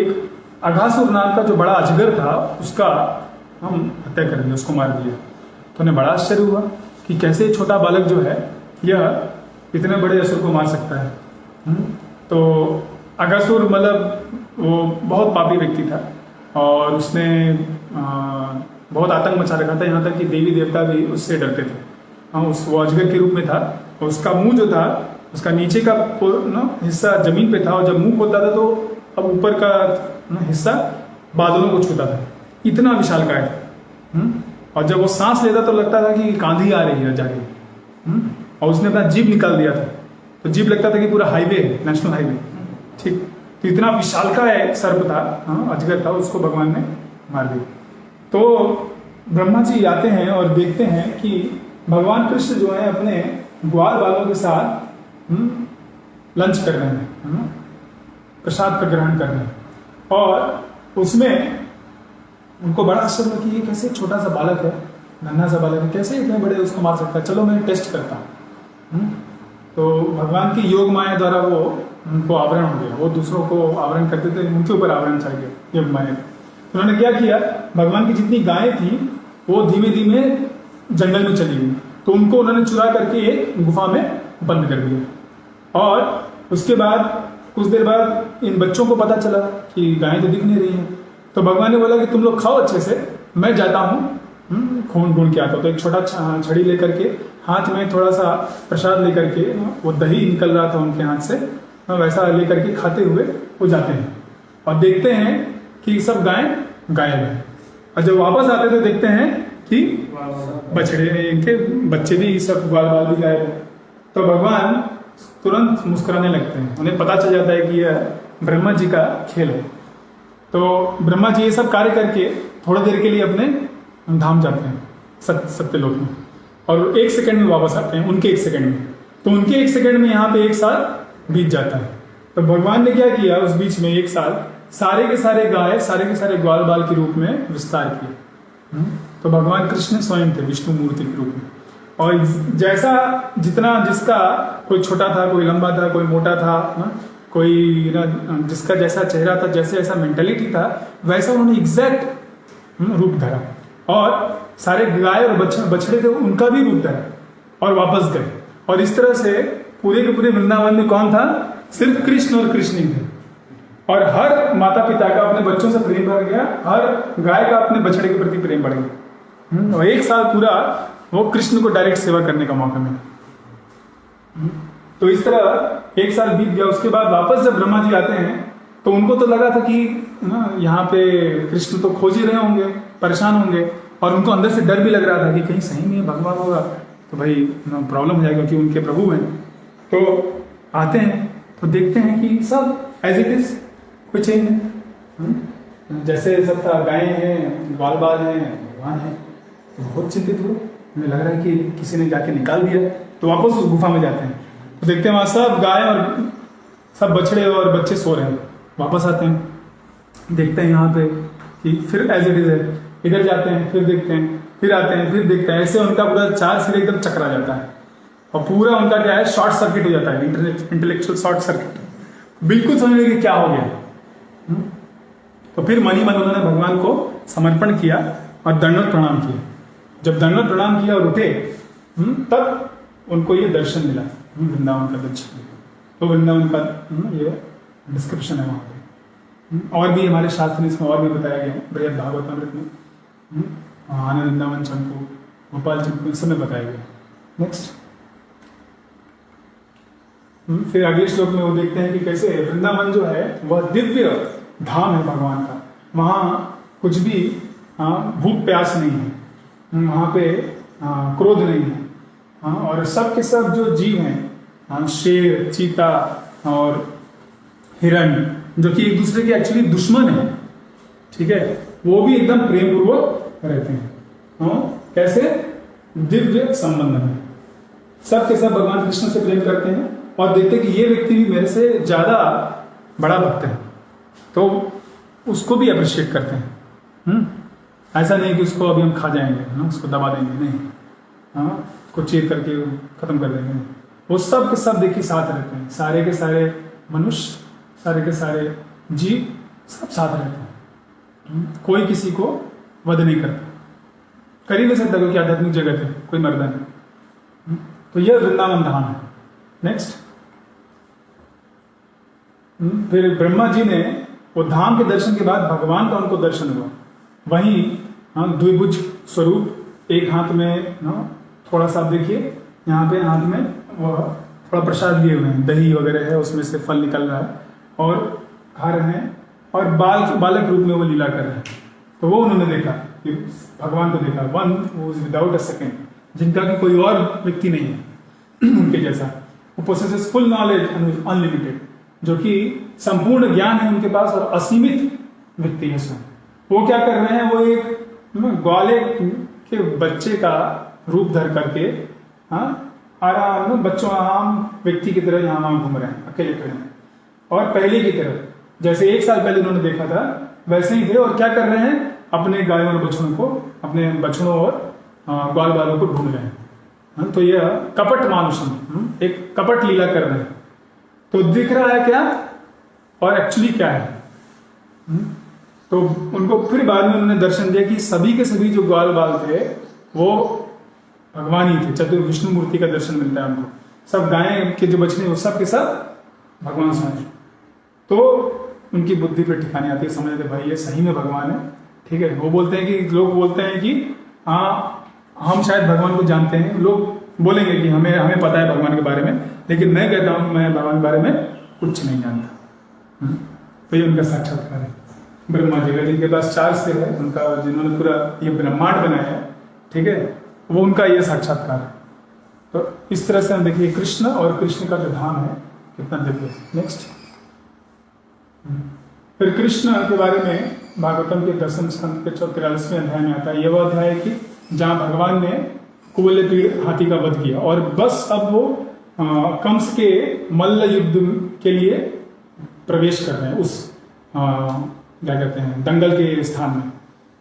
Speaker 1: एक अघासुर नाम का जो बड़ा अजगर था उसका हम हत्या कर दिया, उसको मार दिया। तो उन्हें बड़ा आश्चर्य हुआ कि कैसे छोटा बालक जो है यह इतने बड़े असुर को मार सकता है। तो अघासुर मतलब वो बहुत पापी व्यक्ति था और उसने बहुत आतंक मचा रखा था, यहाँ तक कि देवी देवता भी उससे डरते थे। वो अजगर के रूप में था और उसका मुंह जो था, उसका नीचे का हिस्सा जमीन पे था और जब मुंह खोलता था तो अब ऊपर का हिस्सा बादलों को छूता था, इतना विशालकाय है। और जब वो सांस लेता तो लगता था कि कांधी आ रही है जाके। और उसने अपना जीभ निकाल दिया था, तो जीभ लगता था कि पूरा हाईवे है, नेशनल हाईवे, ठीक। तो इतना विशालकाय सर्प था, अजगर था, उसको भगवान ने मार दिया। तो ब्रह्मा जी आते हैं और देखते हैं कि भगवान कृष्ण जो है अपने ग्वाल बालों के साथ लंच कर रहे हैं, प्रसाद का ग्रहण कर रहे हैं। और उसमें उनको बड़ा आश्चर्य हुआ कि ये कैसे छोटा सा बालक है, नन्हा सा बालक है, कैसे इतने बड़े उसको मार सकता है, चलो मैं टेस्ट करता हूँ। तो भगवान की योग माया द्वारा वो उनको आवरण हो गया, वो दूसरों को आवरण करते थे, उनके ऊपर आवरण चढ़ गया योग माया। उन्होंने क्या किया, भगवान की जितनी गायें थी वो धीमे धीमे जंगल में चली गई, तो उनको उन्होंने चुरा करके एक गुफा में बंद कर दिया। और उसके बाद कुछ देर बाद इन बच्चों को पता चला कि गायें तो दिख नहीं रही हैं, तो भगवान ने बोला कि तुम लोग खाओ अच्छे से, मैं जाता हूँ खून ढूंढ के आता हूँ। तो एक छोटा छड़ी लेकर के, हाथ में थोड़ा सा प्रसाद लेकर के, वो दही निकल रहा था उनके हाथ से, वैसा लेकर के खाते हुए वो जाते हैं और देखते हैं कि सब गायें गायब है। और जब वापस आते तो देखते हैं कि बछड़े, इनके बच्चे भी, सब ग्वाल बाल भी गायब है। तो भगवान तुरंत मुस्कुराने लगते हैं, उन्हें पता चल जाता है कि यह ब्रह्मा जी का खेल है। तो ब्रह्मा जी ये सब कार्य करके थोड़ी देर के लिए अपने धाम जाते हैं सत्यलोक में, और 1 सेकंड में वापस आते हैं, उनके 1 सेकंड में। तो उनके 1 सेकंड में यहाँ पे 1 साल बीत जाता है। तो भगवान ने क्या किया, उस बीच में 1 साल सारे के सारे गाय, सारे के सारे ग्वाल बाल के रूप में विस्तार किए। तो भगवान कृष्ण स्वयं थे विष्णु मूर्ति के रूप में। और जैसा जितना जिसका कोई छोटा था, कोई लंबा था, कोई मोटा था ना, कोई ना जिसका जैसा चेहरा था, जैसे ऐसा मेंटेलिटी था, वैसा उन्होंने एग्जैक्ट रूप धरा। और सारे गाय और बछड़े थे उनका भी रूप धरा और वापस गए। और इस तरह से पूरे के पूरे वृंदावन में कौन था? सिर्फ कृष्ण और कृष्ण ही थे। और हर माता पिता का अपने बच्चों से प्रेम बढ़ गया, हर गाय का अपने बछड़े के प्रति प्रेम बढ़ गया। और एक साल पूरा वो कृष्ण को डायरेक्ट सेवा करने का मौका मिला। तो इस तरह एक साल बीत गया। उसके बाद वापस जब ब्रह्मा जी आते हैं तो उनको तो लगा था कि ना यहाँ पे कृष्ण तो खोज ही रहे होंगे, परेशान होंगे, और उनको अंदर से डर भी लग रहा था कि कहीं सही में भगवान होगा तो भाई प्रॉब्लम हो जाएगा, क्योंकि उनके प्रभु हैं। तो आते हैं तो देखते हैं कि सब एज इट इज, कोई चेंज नहीं, जैसे सब था, गायें हैं, ग्वाल बाल हैं, भगवान है। तो बहुत चिंतित हुए, उन्हें लग रहा है कि किसी ने जाके निकाल दिया। तो वापस उस गुफा में जाते हैं तो देखते हैं वहाँ सब गाय और सब बछड़े और बच्चे सो रहे हैं। वापस आते हैं, देखते हैं यहाँ पे कि फिर एज इट इज है। इधर जाते हैं, फिर देखते हैं, फिर आते हैं, फिर देखते हैं। ऐसे उनका पूरा चार सिरे एकदम चकरा जाता है और पूरा उनका क्या है, शॉर्ट सर्किट हो जाता है, इंटेलेक्चुअल शॉर्ट सर्किट। बिल्कुल समझ में कि क्या हो गया। तो फिर मन ही मन उन्होंने भगवान को समर्पण किया और दंडवत प्रणाम किया। जब दंडवत प्रणाम किया और उठे तब उनको ये दर्शन मिला, वृंदावन का दर्शन। तो वृंदावन का ये डिस्क्रिप्शन है वहाँ पे। और भी हमारे शास्त्र में इसमें और भी बताया गया है, बृहद भागवतामृत में, आनंद वृंदावन चंपू, गोपाल चंपू, इस समय बताया गया। नेक्स्ट फिर अगले श्लोक में वो देखते हैं कि कैसे वृंदावन जो है वह दिव्य धाम है भगवान का। वहाँ कुछ भी भूख प्यास नहीं है, वहाँ पे क्रोध नहीं है। और सब के सब जो जीव हैं, शेर, चीता और हिरण, जो कि एक दूसरे के एक्चुअली दुश्मन है, ठीक है, वो भी एकदम प्रेम पूर्वक रहते हैं। कैसे? दिव्य संबंध में सब के सब भगवान कृष्ण से प्रेम करते हैं और देखते हैं कि ये व्यक्ति भी मेरे से ज्यादा बड़ा भक्त है, तो उसको भी अप्रिशिएट करते हैं। ऐसा नहीं कि उसको अभी हम खा जाएंगे, उसको दबा देंगे, नहीं, उसको चीर करके खत्म कर देंगे। वो सब के सब देखिए साथ रहते हैं, सारे के सारे मनुष्य, सारे के सारे जीव सब साथ रहते हैं। कोई किसी को वध नहीं करता, कर ही नहीं सकता, क्योंकि आध्यात्मिक जगत है, कोई मर्दा नहीं। तो यह वृंदावन धाम है। नेक्स्ट फिर ब्रह्मा जी ने वो धाम के दर्शन के बाद भगवान का उनको दर्शन हुआ। वहीं द्विभुज स्वरूप, एक हाथ में थोड़ा सा देखिए, यहाँ पे हाथ में वह थोड़ा प्रसाद लिए हुए हैं, दही वगैरह है, उसमें से फल निकल रहा है और खा रहे हैं, और बालक रूप में वो लीला कर रहे हैं। तो वो उन्होंने देखा कि भगवान को देखा, वन विदाउट अ सेकेंड, जिनका कि कोई और व्यक्ति नहीं है उनके जैसा। वो पोसेसेस फुल नॉलेज अनलिमिटेड, जो कि संपूर्ण ज्ञान है उनके पास और असीमित व्यक्ति है स्वयं। वो क्या कर रहे हैं, वो एक ग्वाले के बच्चे का रूप धर करके आराम बच्चों आम व्यक्ति की तरह यहाँ वहां घूम रहे हैं, अकेले खड़े हैं, और पहले की तरह जैसे एक साल पहले उन्होंने देखा था वैसे ही थे। और क्या कर रहे हैं, अपने गायों और बछड़ों को, अपने बछड़ों और ग्वाल बालों को ढूंढ रहे हैं। तो यह कपट मानुषम, एक कपट लीला कर रहे हैं। तो दिख रहा है क्या और एक्चुअली क्या है। तो उनको फिर बाद में उन्होंने दर्शन दिया कि सभी के सभी जो ग्वाल बाल थे वो भगवान ही थे, चतुर विष्णु मूर्ति का दर्शन मिलता है उनको। सब गायें के जो बछड़े वो सब के सब भगवान स्वयं। तो उनकी बुद्धि पे ठिकाने आती है, समझते भाई ये सही में भगवान है। ठीक है, वो बोलते हैं कि लोग बोलते हैं कि हाँ हम शायद भगवान को जानते हैं, लोग बोलेंगे कि हमें पता है भगवान के बारे में, लेकिन मैं कहता हूं मैं भगवान के बारे में कुछ नहीं जानता। तो ये उनका साक्षात्कार है ब्रह्मा जी का, जिनके पास 4 सिर है, उनका जिन्होंने पूरा ये ब्रह्मांड बनाया है, ठीक है, वो उनका ये साक्षात्कार है। तो इस तरह से हम देखिए कृष्ण और कृष्ण का जो धाम है कितना दिव्य है। नेक्स्ट फिर कृष्ण के बारे में भागवतम के 10वें स्कंद के 43वें अध्याय में आता है। यह वह अध्याय है कि जहाँ भगवान ने कुवलयपीड़ हाथी का वध किया और बस अब वो कंस के मल्ल युद्ध के लिए प्रवेश कर रहे हैं उस क्या कहते हैं, दंगल के स्थान में,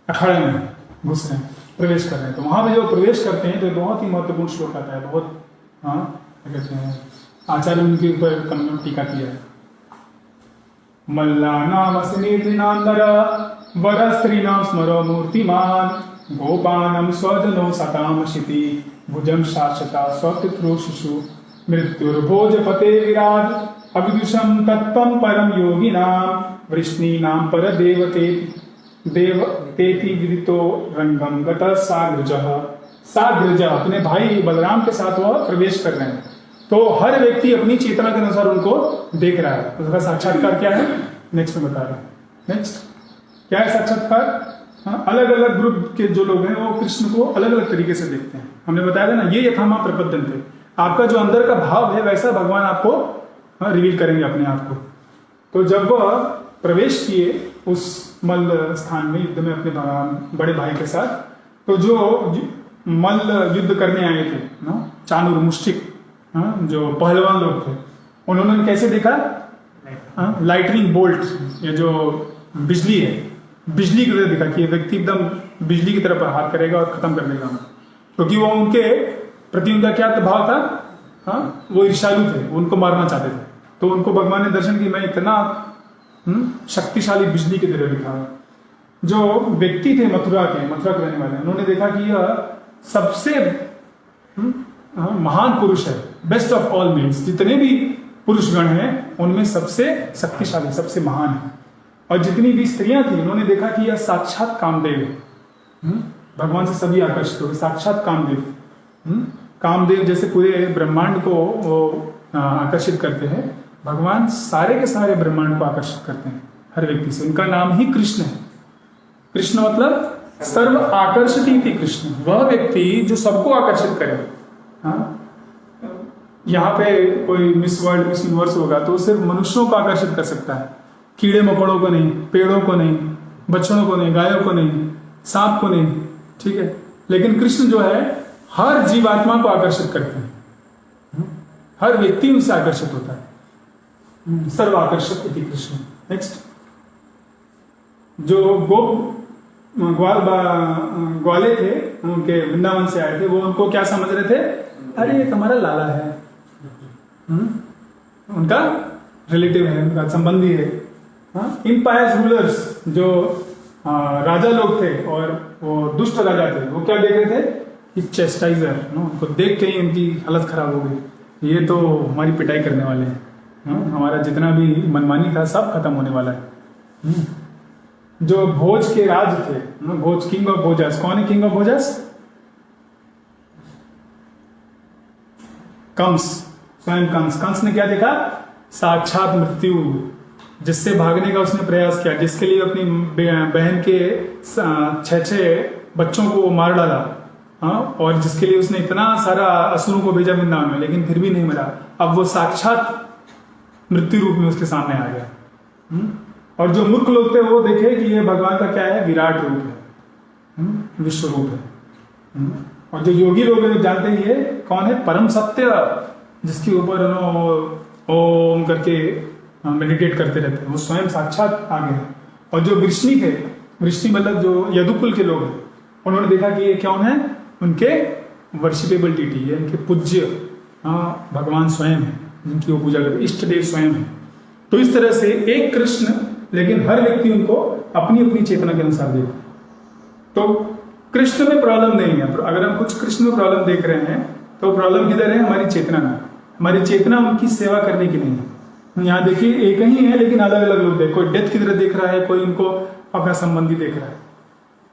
Speaker 1: अखाड़े में घुस रहे हैं, प्रवेश कर रहे हैं। तो वहाँ पे जो प्रवेश करते हैं तो बहुत ही महत्वपूर्ण श्लोक आता है, बहुत क्या कहते हैं, आचार्य उनके ऊपर टीका किया है। मल्लानाम स्नेहिनांदर वर स्त्रीणाम स्मरो मूर्तिमान गोपानम स्वजनो सताम शिति भुजम शाश्वता स्वपितृशिशु मृत्युर्भोजपते विराज अविदुषम तत्त्वं परम योगिनाम वृष्णीनाम परदेवते देवतेति विदितो रंगम गतः साग्रज अपने भाई बलराम के साथ वह प्रवेश कर रहे हैं। तो हर व्यक्ति अपनी चेतना के अनुसार उनको देख रहा है। उसका साक्षात्कार क्या है, नेक्स्ट में बता रहा हूं। नेक्स्ट क्या है साक्षात्कार? अलग अलग ग्रुप के जो लोग हैं वो कृष्ण को अलग अलग तरीके से देखते हैं। हमने बताया था ना, ये यथामा प्रपद्यन्ते, आपका जो अंदर का भाव है वैसा भगवान आपको रिवील करेंगे अपने आप को। तो जब वह प्रवेश किए उस मल्ल स्थान में युद्ध में अपने बड़े भाई के साथ, तो जो मल्ल युद्ध करने आए थे ना, चाणूर मुष्टिक जो पहलवान लोग थे, उन्होंने कैसे देखा? लाइटनिंग बोल्ट, ये जो बिजली है, बिजली की तरह दिखा कि ये व्यक्ति एकदम बिजली की तरफ हाथ करेगा और खत्म कर देगा, क्योंकि वो उनके प्रति उनका क्या भाव था? वो ईर्ष्यालु थे, उनको मारना चाहते थे। तो उनको भगवान ने दर्शन की, मैं इतना शक्तिशाली बिजली की तरह दिखा। जो व्यक्ति थे मथुरा के रहने वाले, उन्होंने देखा कि यह सबसे महान पुरुष है, बेस्ट ऑफ ऑल मेन्स, जितने भी पुरुषगण हैं उनमें सबसे शक्तिशाली, सबसे महान है। और जितनी भी स्त्रियां थी, उन्होंने देखा कि यह साक्षात कामदेव है, भगवान से सभी आकर्षित हो गए, साक्षात कामदेव। कामदेव जैसे पूरे ब्रह्मांड को वो आकर्षित करते हैं, भगवान सारे के सारे ब्रह्मांड को आकर्षित करते हैं हर व्यक्ति से। उनका नाम ही कृष्ण है। कृष्ण मतलब सर्व आकर्षित कृष्ण, वह व्यक्ति जो सबको आकर्षित करे। यहाँ पे कोई मिस वर्ल्ड, मिस यूनिवर्स होगा तो सिर्फ मनुष्यों को आकर्षित कर सकता है, कीड़े मकोड़ों को नहीं, पेड़ों को नहीं, बच्चों को नहीं, गायों को नहीं, सांप को नहीं, ठीक है। लेकिन कृष्ण जो है हर जीवात्मा को आकर्षित करते हैं, हर व्यक्ति उनसे आकर्षित होता है। सर्व आकर्षक इति कृष्ण। नेक्स्ट, जो ग्वाले थे, उनके वृंदावन से आए थे, वो उनको क्या समझ रहे थे? अरे ये तुम्हारा लाला है, उनका रिलेटिव है, उनका संबंधी है। इम्पायर्स रूलर्स जो राजा लोग थे और वो दुष्ट राजा थे, वो क्या देख रहे थे कि चेस्टाइजर, उनको देख के ही उनकी हालत खराब हो गई, ये तो हमारी पिटाई करने वाले हैं, हमारा जितना भी मनमानी था सब खत्म होने वाला है। जो भोज के राज थे, भोज, किंग ऑफ भोजस, कौन है किंग ऑफ भोजस? कंस, स्वयं कंस। कंस ने क्या देखा? साक्षात मृत्यु, जिससे भागने का उसने प्रयास किया, जिसके लिए अपनी बहन के 6 बच्चों को मार डाला, और जिसके लिए उसने इतना सारा असुरों को भेजा वृंदावन में, लेकिन फिर भी नहीं मरा। अब वो साक्षात मृत्यु रूप में उसके सामने आ गया। और जो मूर्ख लोग थे वो देखे कि ये भगवान का क्या है? विराट रूप है, विश्व रूप है। और जो योगी लोग हैं जानते ही है कौन है? परम सत्य, जिसके ऊपर ओम करके मेडिटेट करते रहते हैं, वो स्वयं साक्षात आ गए। और जो वृष्णि थे, वृष्णि मतलब जो यदुकुल के लोग हैं, उन्होंने देखा कि ये कौन है? उनके वर्शिपेबल डीटी है, उनके पूज्य भगवान स्वयं है, जिनकी वो पूजा करते, इष्ट देव स्वयं है। तो इस तरह से एक कृष्ण, लेकिन हर व्यक्ति उनको अपनी अपनी चेतना के अनुसार देखता। तो कृष्ण में प्रॉब्लम नहीं है। अगर हम कुछ कृष्ण में प्रॉब्लम देख रहे हैं तो प्रॉब्लम किधर है? हमारी चेतना में। हमारी चेतना उनकी सेवा करने की नहीं है। यहाँ देखिए एक ही है, लेकिन अलग अलग लोग देख, कोई डेथ की तरह देख रहा है, कोई उनको अपना संबंधी देख रहा है।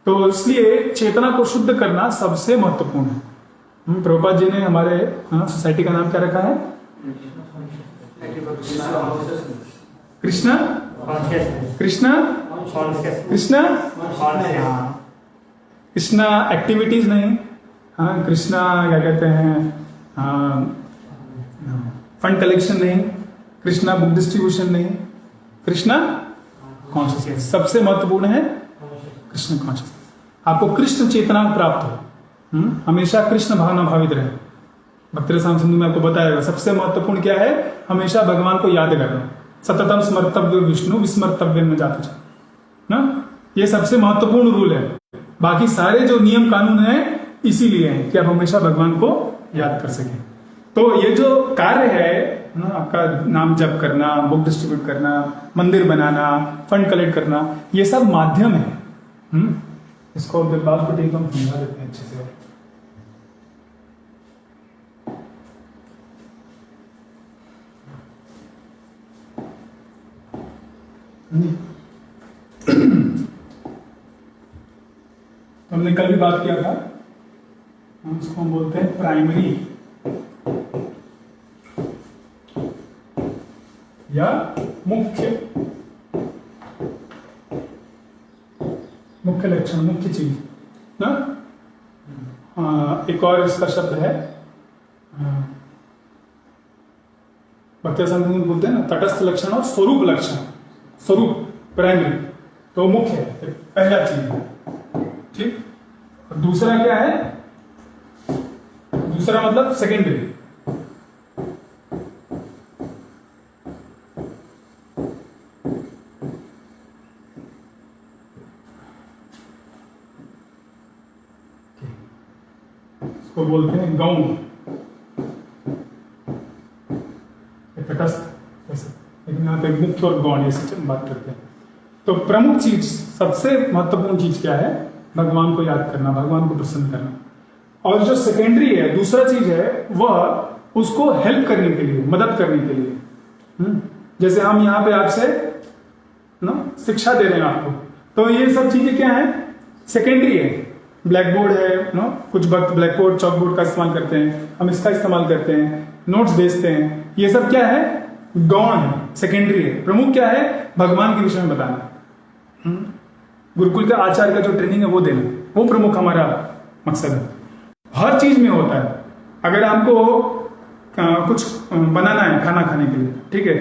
Speaker 1: तो इसलिए चेतना को शुद्ध करना सबसे महत्वपूर्ण है। प्रभुपाद जी ने हमारे सोसाइटी का नाम क्या रखा है? कृष्णा कृष्णा कृष्णा कृष्णा एक्टिविटीज नहीं, कृष्णा क्या कहते हैं, फंड कलेक्शन नहीं, कृष्णा बुक डिस्ट्रीब्यूशन नहीं, कृष्णा कॉन्शियसनेस सबसे महत्वपूर्ण है। कृष्ण कॉन्शियसनेस, आपको कृष्ण चेतना प्राप्त हो, हमेशा कृष्ण भावना भावित रहे। भक्ति रसायन सिंधु में आपको बताया सबसे महत्वपूर्ण क्या है? हमेशा भगवान को याद करना। सततम स्मर्तव्य विष्णु विस्मर्तव्य न जातु ना, ये सबसे महत्वपूर्ण रूल है। बाकी सारे जो नियम कानून है इसीलिए है कि आप हमेशा भगवान को याद कर सकें। तो ये जो कार्य है ना, आपका नाम जप करना, बुक डिस्ट्रीब्यूट करना, मंदिर बनाना, फंड कलेक्ट करना, ये सब माध्यम है। इसको बात को ठीक हम समझा देते हैं अच्छे से। तो हमने कल भी बात किया था, हम उसको हम बोलते हैं प्राइमरी या मुख्य लक्षण, मुख्य चीज ना। एक और इसका शब्द है भक्ति संघ बोलते हैं ना, तटस्थ लक्षण और स्वरूप लक्षण। स्वरूप प्राइमरी तो मुख्य है, पहला चीज है, ठीक। और दूसरा क्या है, दूसरा मतलब सेकेंडरी। इसको बोलते हैं गौण, तटस्थ, लेकिन यहाँ पे मुख्य और गौण ऐसे हम बात करते हैं। तो प्रमुख चीज, सबसे महत्वपूर्ण चीज क्या है, भगवान को याद करना, भगवान को प्रसन्न करना। और जो सेकेंडरी है, दूसरा चीज है, वह उसको हेल्प करने के लिए, मदद करने के लिए। जैसे हम यहाँ पे आपसे ना शिक्षा दे रहे हैं आपको, तो ये सब चीजें क्या है, सेकेंडरी है। ब्लैक बोर्ड है ना, कुछ वक्त ब्लैक बोर्ड चौक बोर्ड का इस्तेमाल करते हैं, हम इसका इस्तेमाल करते हैं, नोट्स भेजते हैं, ये सब क्या है, गौण है, सेकेंडरी है। प्रमुख क्या है, भगवान के विषय में बताना, गुरुकुल का आचार्य का जो ट्रेनिंग है वो देना, वो प्रमुख हमारा मकसद है। हर चीज में होता है। अगर हमको कुछ बनाना है खाना खाने के लिए, ठीक है,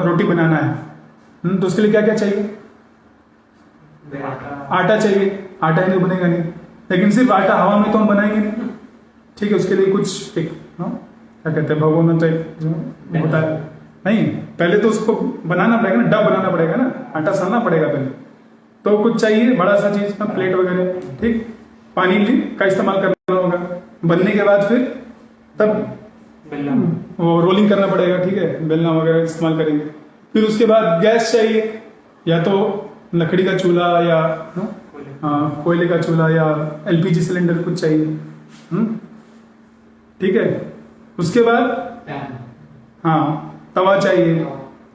Speaker 1: रोटी बनाना है, तो उसके लिए क्या क्या चाहिए, आटा चाहिए। आटा ही नहीं बनेगा नहीं, लेकिन सिर्फ आटा हवा में तो हम बनाएंगे नहीं, ठीक है। उसके लिए कुछ एक क्या कहते हैं, भगोना टाइप जो होता है, नहीं, पहले तो उसको बनाना पड़ेगा ना, डब बनाना पड़ेगा ना, आटा सानना पड़ेगा पहले, तो कुछ चाहिए बड़ा सा चीज, प्लेट वगैरह, ठीक। पानी का इस्तेमाल करना होगा, बनने के बाद फिर तब वो रोलिंग करना पड़ेगा, ठीक है, बेलना वगैरह इस्तेमाल करेंगे। फिर उसके बाद गैस चाहिए, या तो लकड़ी का चूल्हा या कोयले का चूल्हा या एलपीजी सिलेंडर कुछ चाहिए, ठीक है। उसके बाद हाँ तवा चाहिए।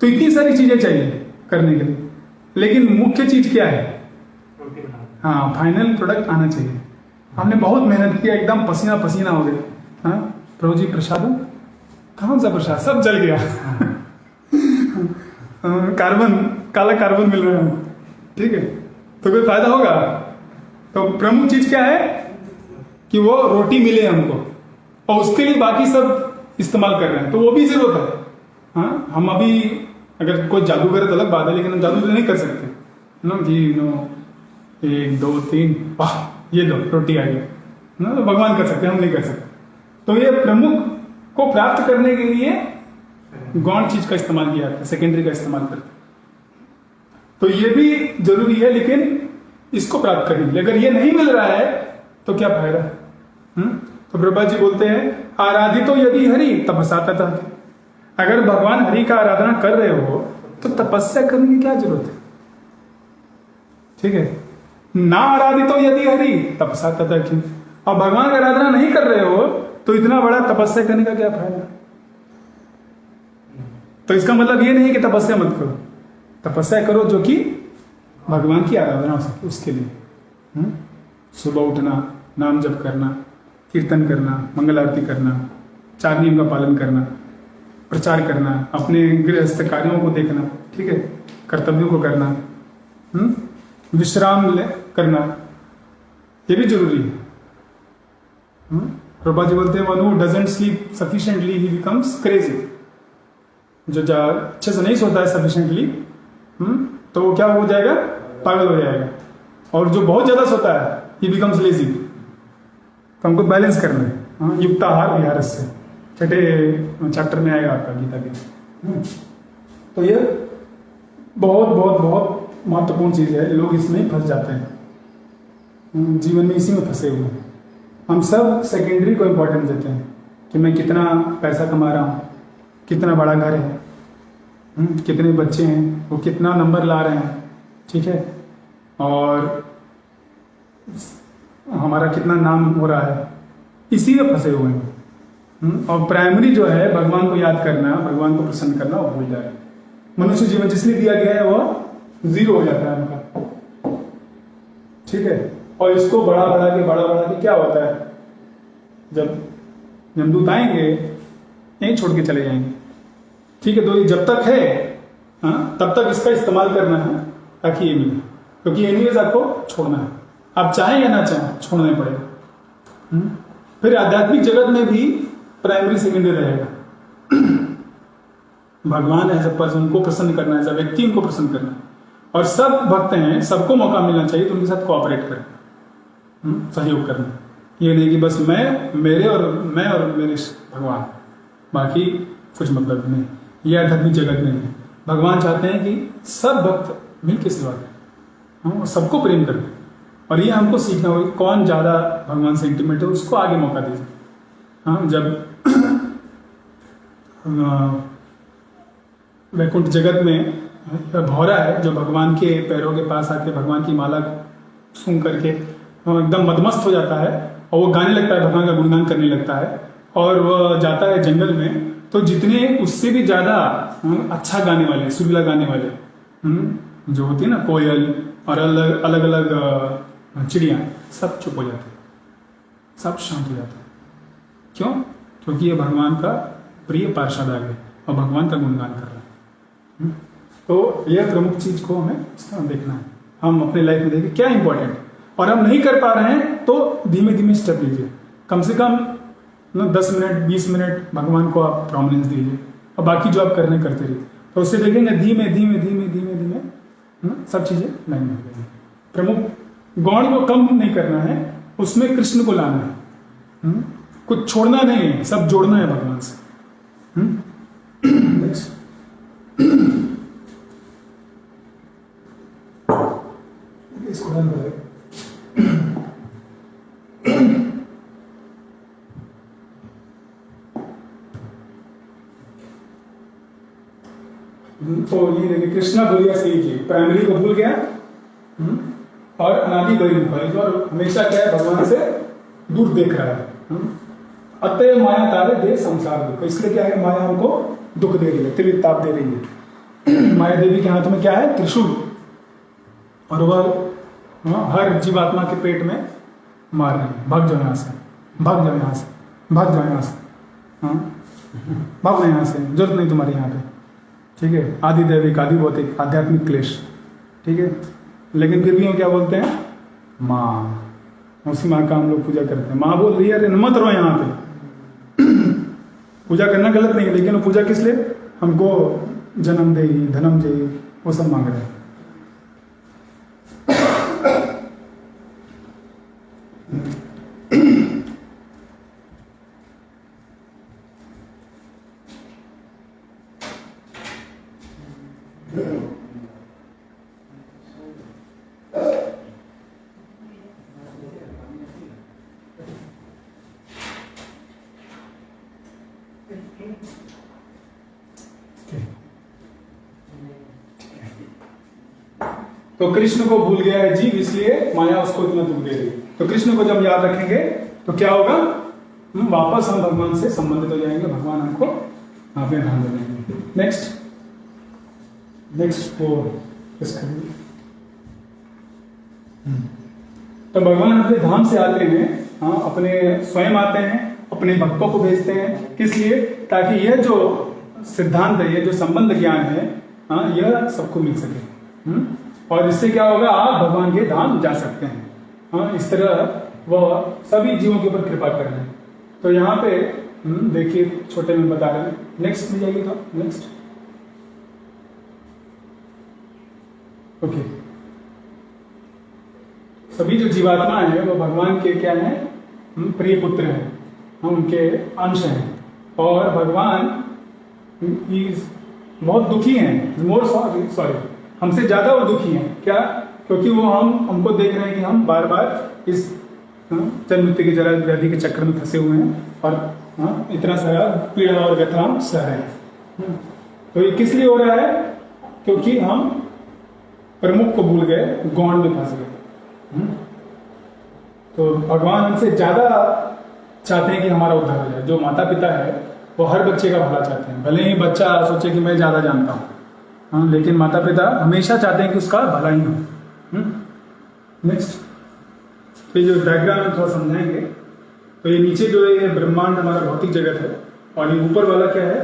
Speaker 1: तो इतनी सारी चीजें चाहिए करने के लिए, लेकिन मुख्य चीज क्या है, हाँ फाइनल प्रोडक्ट आना चाहिए। हमने बहुत मेहनत किया, एकदम पसीना पसीना हो गया, हाँ प्रभु जी प्रसाद, कौन सा प्रसाद, सब जल गया कार्बन, काला कार्बन मिल रहा है, ठीक है, तो कोई फायदा होगा। तो प्रमुख चीज क्या है कि वो रोटी मिले हमको, और उसके लिए बाकी सब इस्तेमाल कर रहे हैं, तो वो भी जरूरत है। हाँ हम अभी अगर कोई जादू करे तो अलग बात है, लेकिन हम जादू तो नहीं कर सकते ना कि नो 1 2 3 वाह ये लो रोटी आ गई ना, तो भगवान कर सकते, हम नहीं कर सकते। तो ये प्रमुख को प्राप्त करने के लिए गौण चीज का इस्तेमाल किया जाता है, सेकेंडरी का इस्तेमाल करते। तो ये भी जरूरी है, लेकिन इसको प्राप्त करने के लिए अगर ये नहीं मिल रहा है तो क्या फायदा। तो प्रभुपाद जी बोलते हैं आराधितो यदि हरि तपस्या तथा। अगर भगवान हरि का आराधना कर रहे हो तो तपस्या करने की क्या जरूरत है, ठीक है। ना आराधितो यदि हरि तपस्या तथा क्यों, और भगवान का आराधना नहीं कर रहे हो तो इतना बड़ा तपस्या करने का क्या फायदा। तो इसका मतलब ये नहीं कि तपस्या मत करो, तपस्या करो जो कि भगवान की आराधना हो सके, उसके लिए सुबह उठना, नाम जप करना, कीर्तन करना, मंगल आरती करना, 4 नियम का पालन करना, प्रचार करना, अपने गृहस्थ कार्यों को देखना, ठीक है, कर्तव्यों को करना, विश्राम करना, ये भी जरूरी है। प्रभुपाद जी बोलते हैं one who doesn't sleep sufficiently he becomes crazy. जो अच्छे से नहीं सोता है सफिशिएंटली, तो वो क्या हो जाएगा, पागल हो जाएगा। और जो बहुत ज्यादा सोता है ही बिकम्स लेजी। तो हमको बैलेंस करना है, युक्ताहार विहार से, 6 चैप्टर में आएगा आपका गीता के। तो ये बहुत बहुत बहुत महत्वपूर्ण चीज़ है, लोग इसमें फंस जाते हैं, जीवन में इसी में फंसे हुए हैं। हम सब सेकेंडरी को इम्पोर्टेंस देते हैं कि मैं कितना पैसा कमा रहा हूँ, कितना बड़ा घर है, कितने बच्चे हैं, वो कितना नंबर ला रहे हैं, ठीक है, और हमारा कितना नाम हो रहा है, इसी में फंसे हुए हैं। और प्राइमरी जो है भगवान को याद करना, भगवान को प्रसन्न करना, वो भूल जाए। मनुष्य जीवन जिसलिए दिया गया है वो 0 हो जाता है उनका, ठीक है। और इसको बड़ा बढ़ा के क्या होता है, जब यमदूत आएंगे यहीं छोड़ के चले जाएंगे, ठीक है। तो ये जब तक है, हाँ, तब तक इसका इस्तेमाल करना है ताकि ये मिले, क्योंकि एनीवेज आपको छोड़ना है, आप चाहें या ना चाहें छोड़ना ही पड़ेगा। फिर आध्यात्मिक जगत में भी प्राइमरी सेकेंडरी रहेगा। भगवान एज अ पर्सन को प्रसन्न करना, एज अ व्यक्ति उनको प्रसन्न करना, और सब भक्त हैं, सबको मौका मिलना चाहिए तो उनके साथ कोऑपरेट करें, सहयोग करना। ये नहीं कि बस मैं और मेरे भगवान, बाकी कुछ मतलब नहीं। ये आध्यात्मिक जगत में नहीं। भगवान चाहते हैं कि सब भक्त मिलकर सेवा करें, और सबको प्रेम करें। और ये हमको सीखना होगा कि कौन ज़्यादा भगवान से इंटीमेट है, उसको आगे मौका दीजिए। हाँ, जब वैकुंठ जगत में भौरा है जो भगवान के पैरों के पास आके भगवान की माला सूंघ करके एकदम मदमस्त हो जाता है, और वो गाने लगता है, भगवान का गुणगान करने लगता है, और वह जाता है जंगल में। तो जितने उससे भी ज़्यादा अच्छा गाने वाले, सुरीला गाने वाले जो होती है ना, कोयल और अलग अलग चिड़िया, सब चुप हो जाते हैं, सब शांत हो जाते हैं। क्यों? क्योंकि ये भगवान का प्रिय पार्षद आ गए और भगवान का गुणगान कर रहे हैं। तो यह प्रमुख चीज को हमें इसका देखना है। हम अपने लाइफ में देखें क्या इंपॉर्टेंट, और हम नहीं कर पा रहे हैं तो धीमे धीमे स्टेप लीजिए। कम से कम 10 मिनट 20 मिनट भगवान को आप प्रोमिनेंस दीजिए, और बाकी जो आप करने करते रहिए। तो उससे देखेंगे धीमे धीमे धीमे धीमे धीमे सब चीजें लाइन में हो जाएंगी। प्रमुख गौण को कम नहीं करना है, उसमें कृष्ण को लाना है, कुछ छोड़ना नहीं है, सब जोड़ना है भगवान से। इसको डन कर दे। तो ये देखिए, कृष्णा भूलिया सही जी, प्राइमरी को भूल गया, और अनादि बहिर्मुख, और हमेशा क्या है, भगवान से दूर देख रहा है। अतः माया तारे दे संसार दुख, इसलिए क्या है, माया हमको दुख दे रही है, त्रिताप दे रही है। माया देवी के हाथ में क्या है, त्रिशूल, और वह हर जीवात्मा के पेट में मार रही है। भाग जाओ यहाँ से, भाग जाओ यहाँ से, भाग जाओ यहाँ से, भाग यहाँ से, जरूरत नहीं तुम्हारी यहाँ पे, ठीक है। आदि दैविक, आदि भौतिक, आध्यात्मिक क्लेश, ठीक है। लेकिन फिर भी हम क्या बोलते हैं, माँ, उसी माँ का हम लोग पूजा करते हैं। माँ बोल रही है, अरे मत रहो यहाँ पे। पूजा करना गलत नहीं है, लेकिन वो पूजा किस लिए, हमको जन्म दे, धनम दे, वो सब मांग रहे हैं। तो कृष्ण को भूल गया है जीव, इसलिए माया उसको इतना दुख दे रही है। तो कृष्ण को जब याद रखेंगे तो क्या होगा, वापस हम भगवान से संबंधित हो जाएंगे, भगवान हमको आपके ध्यान दे देंगे। नेक्स्ट तो भगवान अपने धाम से आते हैं, हाँ, अपने स्वयं आते हैं, अपने भक्तों को भेजते हैं, किस लिए, ताकि यह जो सिद्धांत है, ये जो संबंध ज्ञान है, हाँ, यह सबको मिल सके। और इससे क्या होगा, आप भगवान के धाम जा सकते हैं। हाँ, इस तरह वह सभी जीवों के ऊपर कृपा कर रहे हैं। तो यहाँ पे देखिए, छोटे में बता रहे हैं। नेक्स्ट में जाइए, तो नेक्स्ट, ओके। सभी जो जीवात्मा है वो भगवान के क्या हैं, प्रिय पुत्र हैं, हम उनके अंश हैं। और भगवान इज बहुत दुखी हैं, मोर सॉरी हमसे ज़्यादा वो दुखी हैं। क्या? क्योंकि वो हमको देख रहे हैं कि हम बार बार इस जन्म मृत्यु के जरा व्याधि के चक्कर में फंसे हुए हैं और इतना सारा पीड़ा और व्यथा हम सह रहे हैं। तो ये किस लिए हो रहा है? क्योंकि हम प्रमुख को भूल गए, गौण में फंस गए। तो भगवान हमसे ज़्यादा चाहते हैं कि हमारा उद्धार हो जाए। जो माता पिता है वो हर बच्चे का भला चाहते हैं, भले ही बच्चा सोचे कि मैं ज़्यादा जानता हूँ, लेकिन माता पिता हमेशा चाहते हैं कि उसका भला ही हो। नेक्स्ट ये जो डायग्राम है थोड़ा समझाएंगे। तो ये नीचे जो है ये ब्रह्मांड हमारा भौतिक जगत है और ये ऊपर वाला क्या है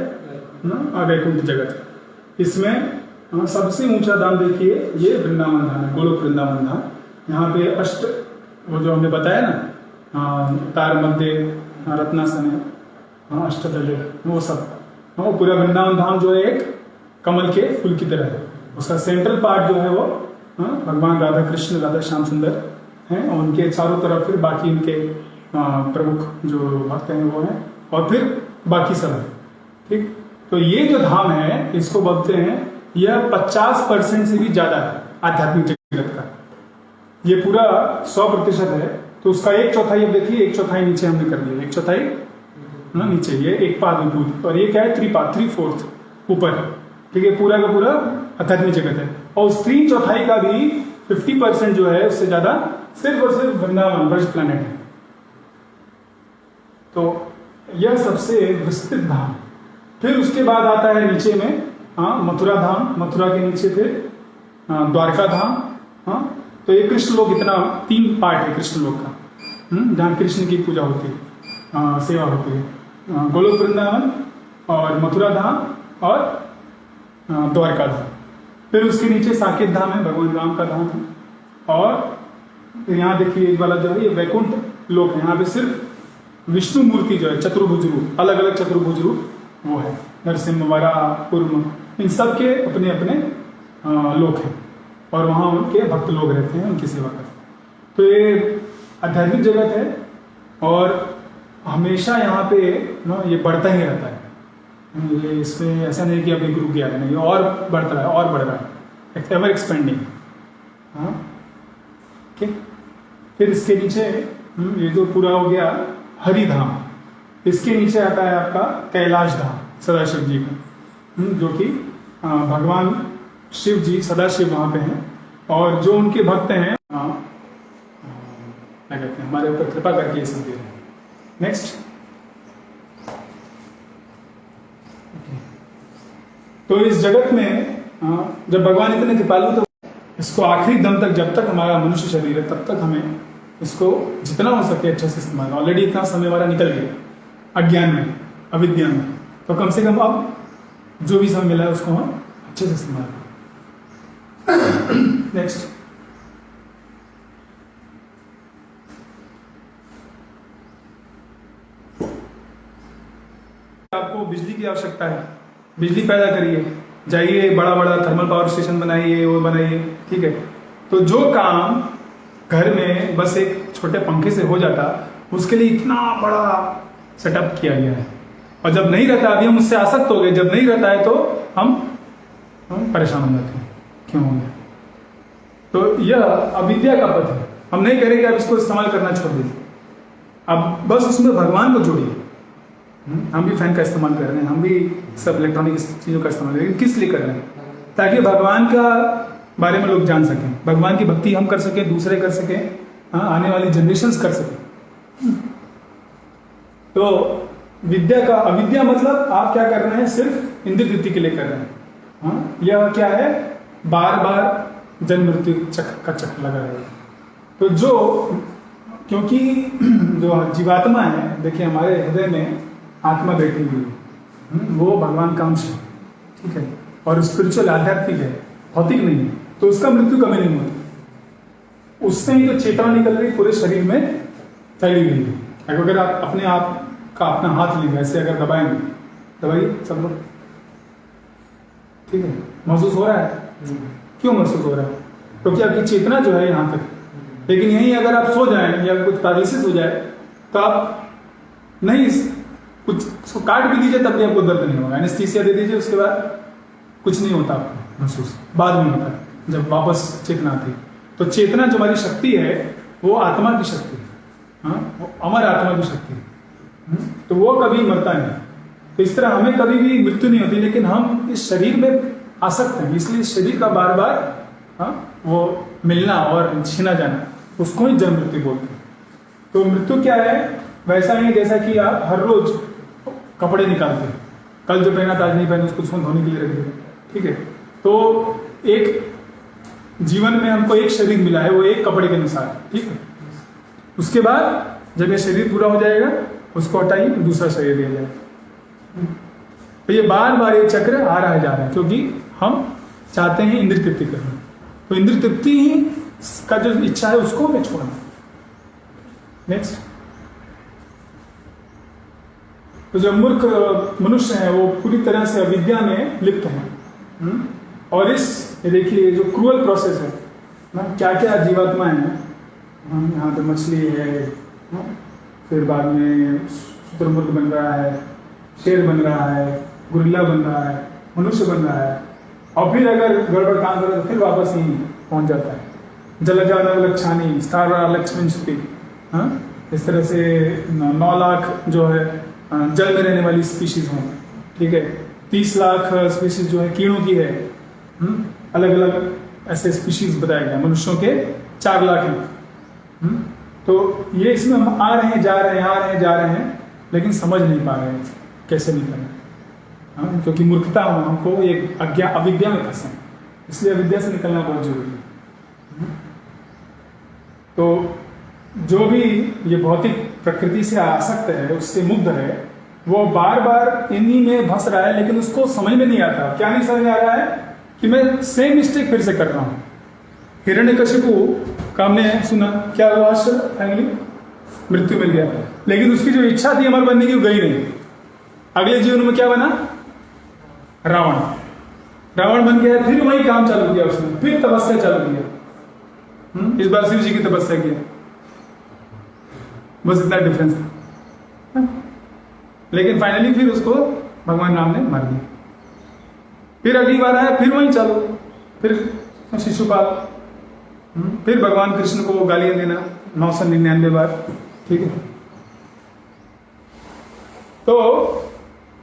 Speaker 1: ना, वैकुंठ जगत है। इसमें सबसे ऊंचा धाम देखिए, ये वृंदावन धाम है, गोलोक वृंदावन धाम। यहाँ पे अष्ट वो जो हमने बताया ना, तार मध्य रत्नासन है, अष्टदल, वो सब, वो पूरा वृंदावन धाम जो है एक कमल के फूल की तरह है। उसका सेंट्रल पार्ट जो है वो भगवान राधा कृष्ण, राधा श्याम सुंदर हैं, और उनके चारों तरफ फिर बाकी इनके प्रमुख जो भक्त हैं वो हैं, और फिर बाकी सब है। ठीक, तो ये जो धाम है इसको बोलते हैं, यह 50% से भी ज्यादा है आध्यात्मिक जगत का। ये पूरा 100% है, तो उसका 1/4 अब देखिए, 1/4 नीचे हमने कर दिया, 1/4 नीचे, ये एक पाद विभूत, और ये क्या है 3/4 ऊपर। ठीक है, पूरा का पूरा आध्यात्मिक जगत है। और उस 3/4 का भी 50% जो है उससे ज्यादा सिर्फ और सिर्फ वृंदावन ब्रज प्लैनेट है। तो यह सबसे विस्तृत धाम। फिर उसके बाद आता है नीचे में मथुरा धाम, मथुरा के नीचे फिर द्वारका धाम। तो ये कृष्ण लोक, इतना 3 पार्ट है कृष्ण लोक का, जहाँ कृष्ण की पूजा होती है, सेवा होती है। गोलोक वृंदावन और मथुरा धाम और द्वारका धाम। फिर उसके नीचे साकेत धाम है, भगवान राम का धाम है। और यहाँ देखिए वाला जो है ये वैकुंठ लोक है। यहाँ पे सिर्फ विष्णु मूर्ति जो है चतुर्भुज रूप, अलग अलग चतुर्भुज रूप वो है, नरसिंह, वराह, कूर्म, इन सब के अपने अपने लोक हैं, और वहाँ उनके भक्त लोग रहते हैं, उनकी सेवा करते हैं। तो ये आध्यात्मिक जगत है और हमेशा यहाँ पे ये बढ़ता ही रहता है। ये इसमें ऐसा नहीं कि अभी रुक गया है, नहीं, और बढ़ता है और बढ़ रहा है, एवर एक्सपेंडिंग। ठीक, फिर इसके नीचे ये जो पूरा हो गया हरिधाम, इसके नीचे आता है आपका कैलाश धाम, सदाशिव जी का, जो कि भगवान शिव जी सदाशिव वहाँ पे हैं, और जो उनके भक्त हैं क्या कहते हैं, हमारे ऊपर कृपा करके ये सब दे रहे हैं। नेक्स्ट, तो इस जगत में जब भगवान इतने कृपालु, तो इसको आखिरी दम तक, जब तक हमारा मनुष्य शरीर है तब तक हमें इसको जितना हो सके अच्छे से इस्तेमाल। ऑलरेडी इतना समय हमारा निकल गया अज्ञान में, अविद्या में, तो कम से कम अब जो भी समय मिला है उसको हम अच्छे से इस्तेमाल करें। नेक्स्ट, आपको बिजली की आवश्यकता है, बिजली पैदा करिए, जाइए बड़ा बड़ा थर्मल पावर स्टेशन बनाइए, वो बनाइए। ठीक है, तो जो काम घर में बस एक छोटे पंखे से हो जाता, उसके लिए इतना बड़ा सेटअप किया गया है। और जब नहीं रहता, अभी हम उससे आसक्त हो गए, जब नहीं रहता है तो हम परेशान हो जाते हैं, क्यों हो गया? तो यह अविद्या का पथ है। हम नहीं कह रहे कि आप इसको इस्तेमाल करना छोड़ दीजिए, अब बस उसमें भगवान को जोड़िए। हम भी फैन का इस्तेमाल कर रहे हैं, हम भी सब इलेक्ट्रॉनिक चीज़ों का इस्तेमाल कर रहे हैं, किस लिए कर रहे हैं? ताकि भगवान का बारे में लोग जान सकें, भगवान की भक्ति हम कर सकें, दूसरे कर सकें, आने वाली जनरेशन्स कर सकें। तो विद्या का, अविद्या मतलब आप क्या कर रहे हैं, सिर्फ इंद्र वृत्ति के लिए कर रहे हैं। यह क्या है, बार बार जन्म मृत्यु चक्र का चक्र लगा रहेगा। तो जो, क्योंकि जो जीवात्मा है, देखिए हमारे हृदय में आत्मा बैठी हुई है, वो भगवान का अंश है। ठीक है, और स्पिरिचुअल आध्यात्मिक है, भौतिक नहीं है, तो उसका मृत्यु कभी नहीं होती। उससे ही तो चेतना निकल रही पूरे शरीर में फैली हुई है। अगर आप अपने आप का अपना हाथ लेंगे, ऐसे अगर दबाएंगे, दबाइए सब लोग, ठीक है, महसूस हो रहा है? क्यों महसूस हो रहा है? क्योंकि आपकी चेतना जो है यहाँ तक। लेकिन यहीं अगर आप सो जाएं या कुछ पैरालिसिस हो जाए तो आप नहीं, कुछ उसको काट भी दीजिए तब भी आपको दर्द नहीं होगा, एनेस्थीसिया दे दीजिए, उसके बाद कुछ नहीं होता आपको महसूस, बाद में होता है जब वापस चेतना आती है। तो चेतना जो हमारी शक्ति है वो आत्मा की शक्ति है, हाँ, वो अमर आत्मा की शक्ति है। तो वो कभी मरता नहीं। तो इस तरह हमें कभी भी मृत्यु नहीं होती, लेकिन हम इस शरीर में आसक्त हैं, इसलिए शरीर का बार बार, हाँ, वो मिलना और छीना जाना, उसको ही जन्म मृत्यु बोलते हैं। तो मृत्यु क्या है? वैसा ही जैसा कि आप हर रोज कपड़े निकालते हैं, कल जो पहना था आज नहीं पहना, उसको धोने के लिए रख दिया, ठीक है। तो एक जीवन में हमको एक शरीर मिला है, वो एक कपड़े के अनुसार, ठीक है। उसके बाद जब ये शरीर पूरा हो जाएगा, उसको हटाइए, दूसरा शरीर दिया जाएगा। तो ये बार बार ये चक्र आ रहा है जा रहा है, क्योंकि हम चाहते हैं इंद्रिय तृप्ति करना। तो इंद्रिय तृप्ति ही का जो इच्छा है उसको हमें छोड़ना। नेक्स्ट, तो जो मूर्ख मनुष्य है वो पूरी तरह से अविद्या में लिप्त है। और इस ये देखिए जो क्रूअल प्रोसेस है ना, क्या क्या जीवात्माएं हैं, यहाँ पे मछली है, फिर बाद में शुतुरमुर्ग बन रहा है, शेर बन रहा है, गुरिल्ला बन रहा है, मनुष्य बन रहा है, और फिर अगर गड़बड़ काम करे तो फिर वापस ही पहुंच जाता है। जलजानव लक्षानी स्थावरा लक्ष्मणस्पति, इस तरह से 9 लाख जो है जल में रहने वाली स्पीशीज हैं, ठीक है। 30 लाख स्पीशीज जो है कीड़ों की है, अलग अलग ऐसे स्पीशीज बताया गया। मनुष्यों के 4 लाख हैं। तो ये इसमें हम आ रहे हैं जा रहे हैं, आ रहे हैं जा रहे हैं, लेकिन समझ नहीं पा रहे हैं कैसे निकलना, हाँ, क्योंकि मूर्खता हमको एक अविद्या में फंसे, इसलिए अविद्या से निकलना बहुत जरूरी है। तो जो भी ये भौतिक प्रकृति से आसक्त है, उससे मुग्ध है, वो बार बार इन्हीं में फंस रहा है, लेकिन उसको समझ में नहीं आता। क्या नहीं समझ में आ रहा है कि मैं सेम मिस्टेक फिर से कर रहा हूं। हिरण्यकशिपु का हमने सुना, क्या हुआ? फाइनली मृत्यु मिल गया, लेकिन उसकी जो इच्छा थी अमर बनने की वो गई नहीं। अगले जीवन में क्या बना? रावण। रावण बन गया, फिर वही काम चालू किया उसने, फिर तपस्या चालू किया। इस बार शिव जी की तपस्या किया, बस इतना डिफरेंस था। लेकिन फाइनली फिर उसको भगवान राम ने मार दिया। फिर अगली बार आया, फिर वही चालू, फिर शिशुपाल, फिर भगवान कृष्ण को गालियां देना 999 बार, ठीक है। तो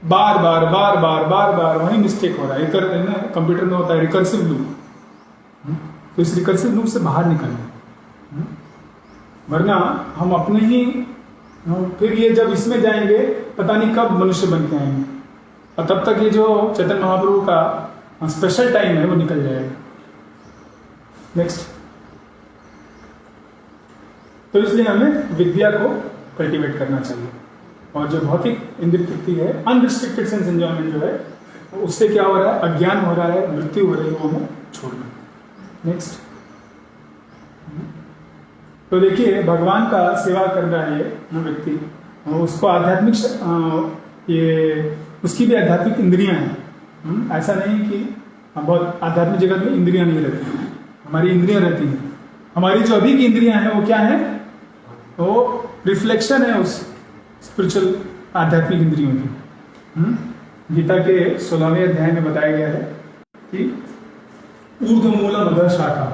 Speaker 1: बार बार बार बार बार बार वही मिस्टेक हो रहा है। कंप्यूटर में होता है रिकर्सिव लूप। तो इस रिकर्सिव लूप से बाहर निकलना, वरना हम अपने ही फिर ये जब इसमें जाएंगे पता नहीं कब मनुष्य बन के आएंगे, और तब तक ये जो चैतन्य महाप्रभु का स्पेशल टाइम है वो निकल जाएगा। नेक्स्ट, तो इसलिए हमें विद्या को कल्टीवेट करना चाहिए, और जो भौतिक इंद्रिय तृप्ति है, अनरिस्ट्रिक्टेड सेंस एंजॉयमेंट जो है, उससे क्या हो रहा है? अज्ञान हो रहा है, मृत्यु हो रही है, वो हमें छोड़ना। नेक्स्ट, तो देखिए भगवान का सेवा कर रहा है व्यक्ति, उसको आध्यात्मिक ये उसकी भी आध्यात्मिक इंद्रियां हैं। ऐसा नहीं कि बहुत आध्यात्मिक जगत में इंद्रियां नहीं रहती, हमारी इंद्रियां रहती हैं। हमारी जो अभी की इंद्रियां हैं वो क्या है? वो रिफ्लेक्शन है उस स्पिरिचुअल आध्यात्मिक इंद्रियों की। गीता के 16वें अध्याय में बताया गया है कि ऊर्ध्वमूलम अधः शाखा,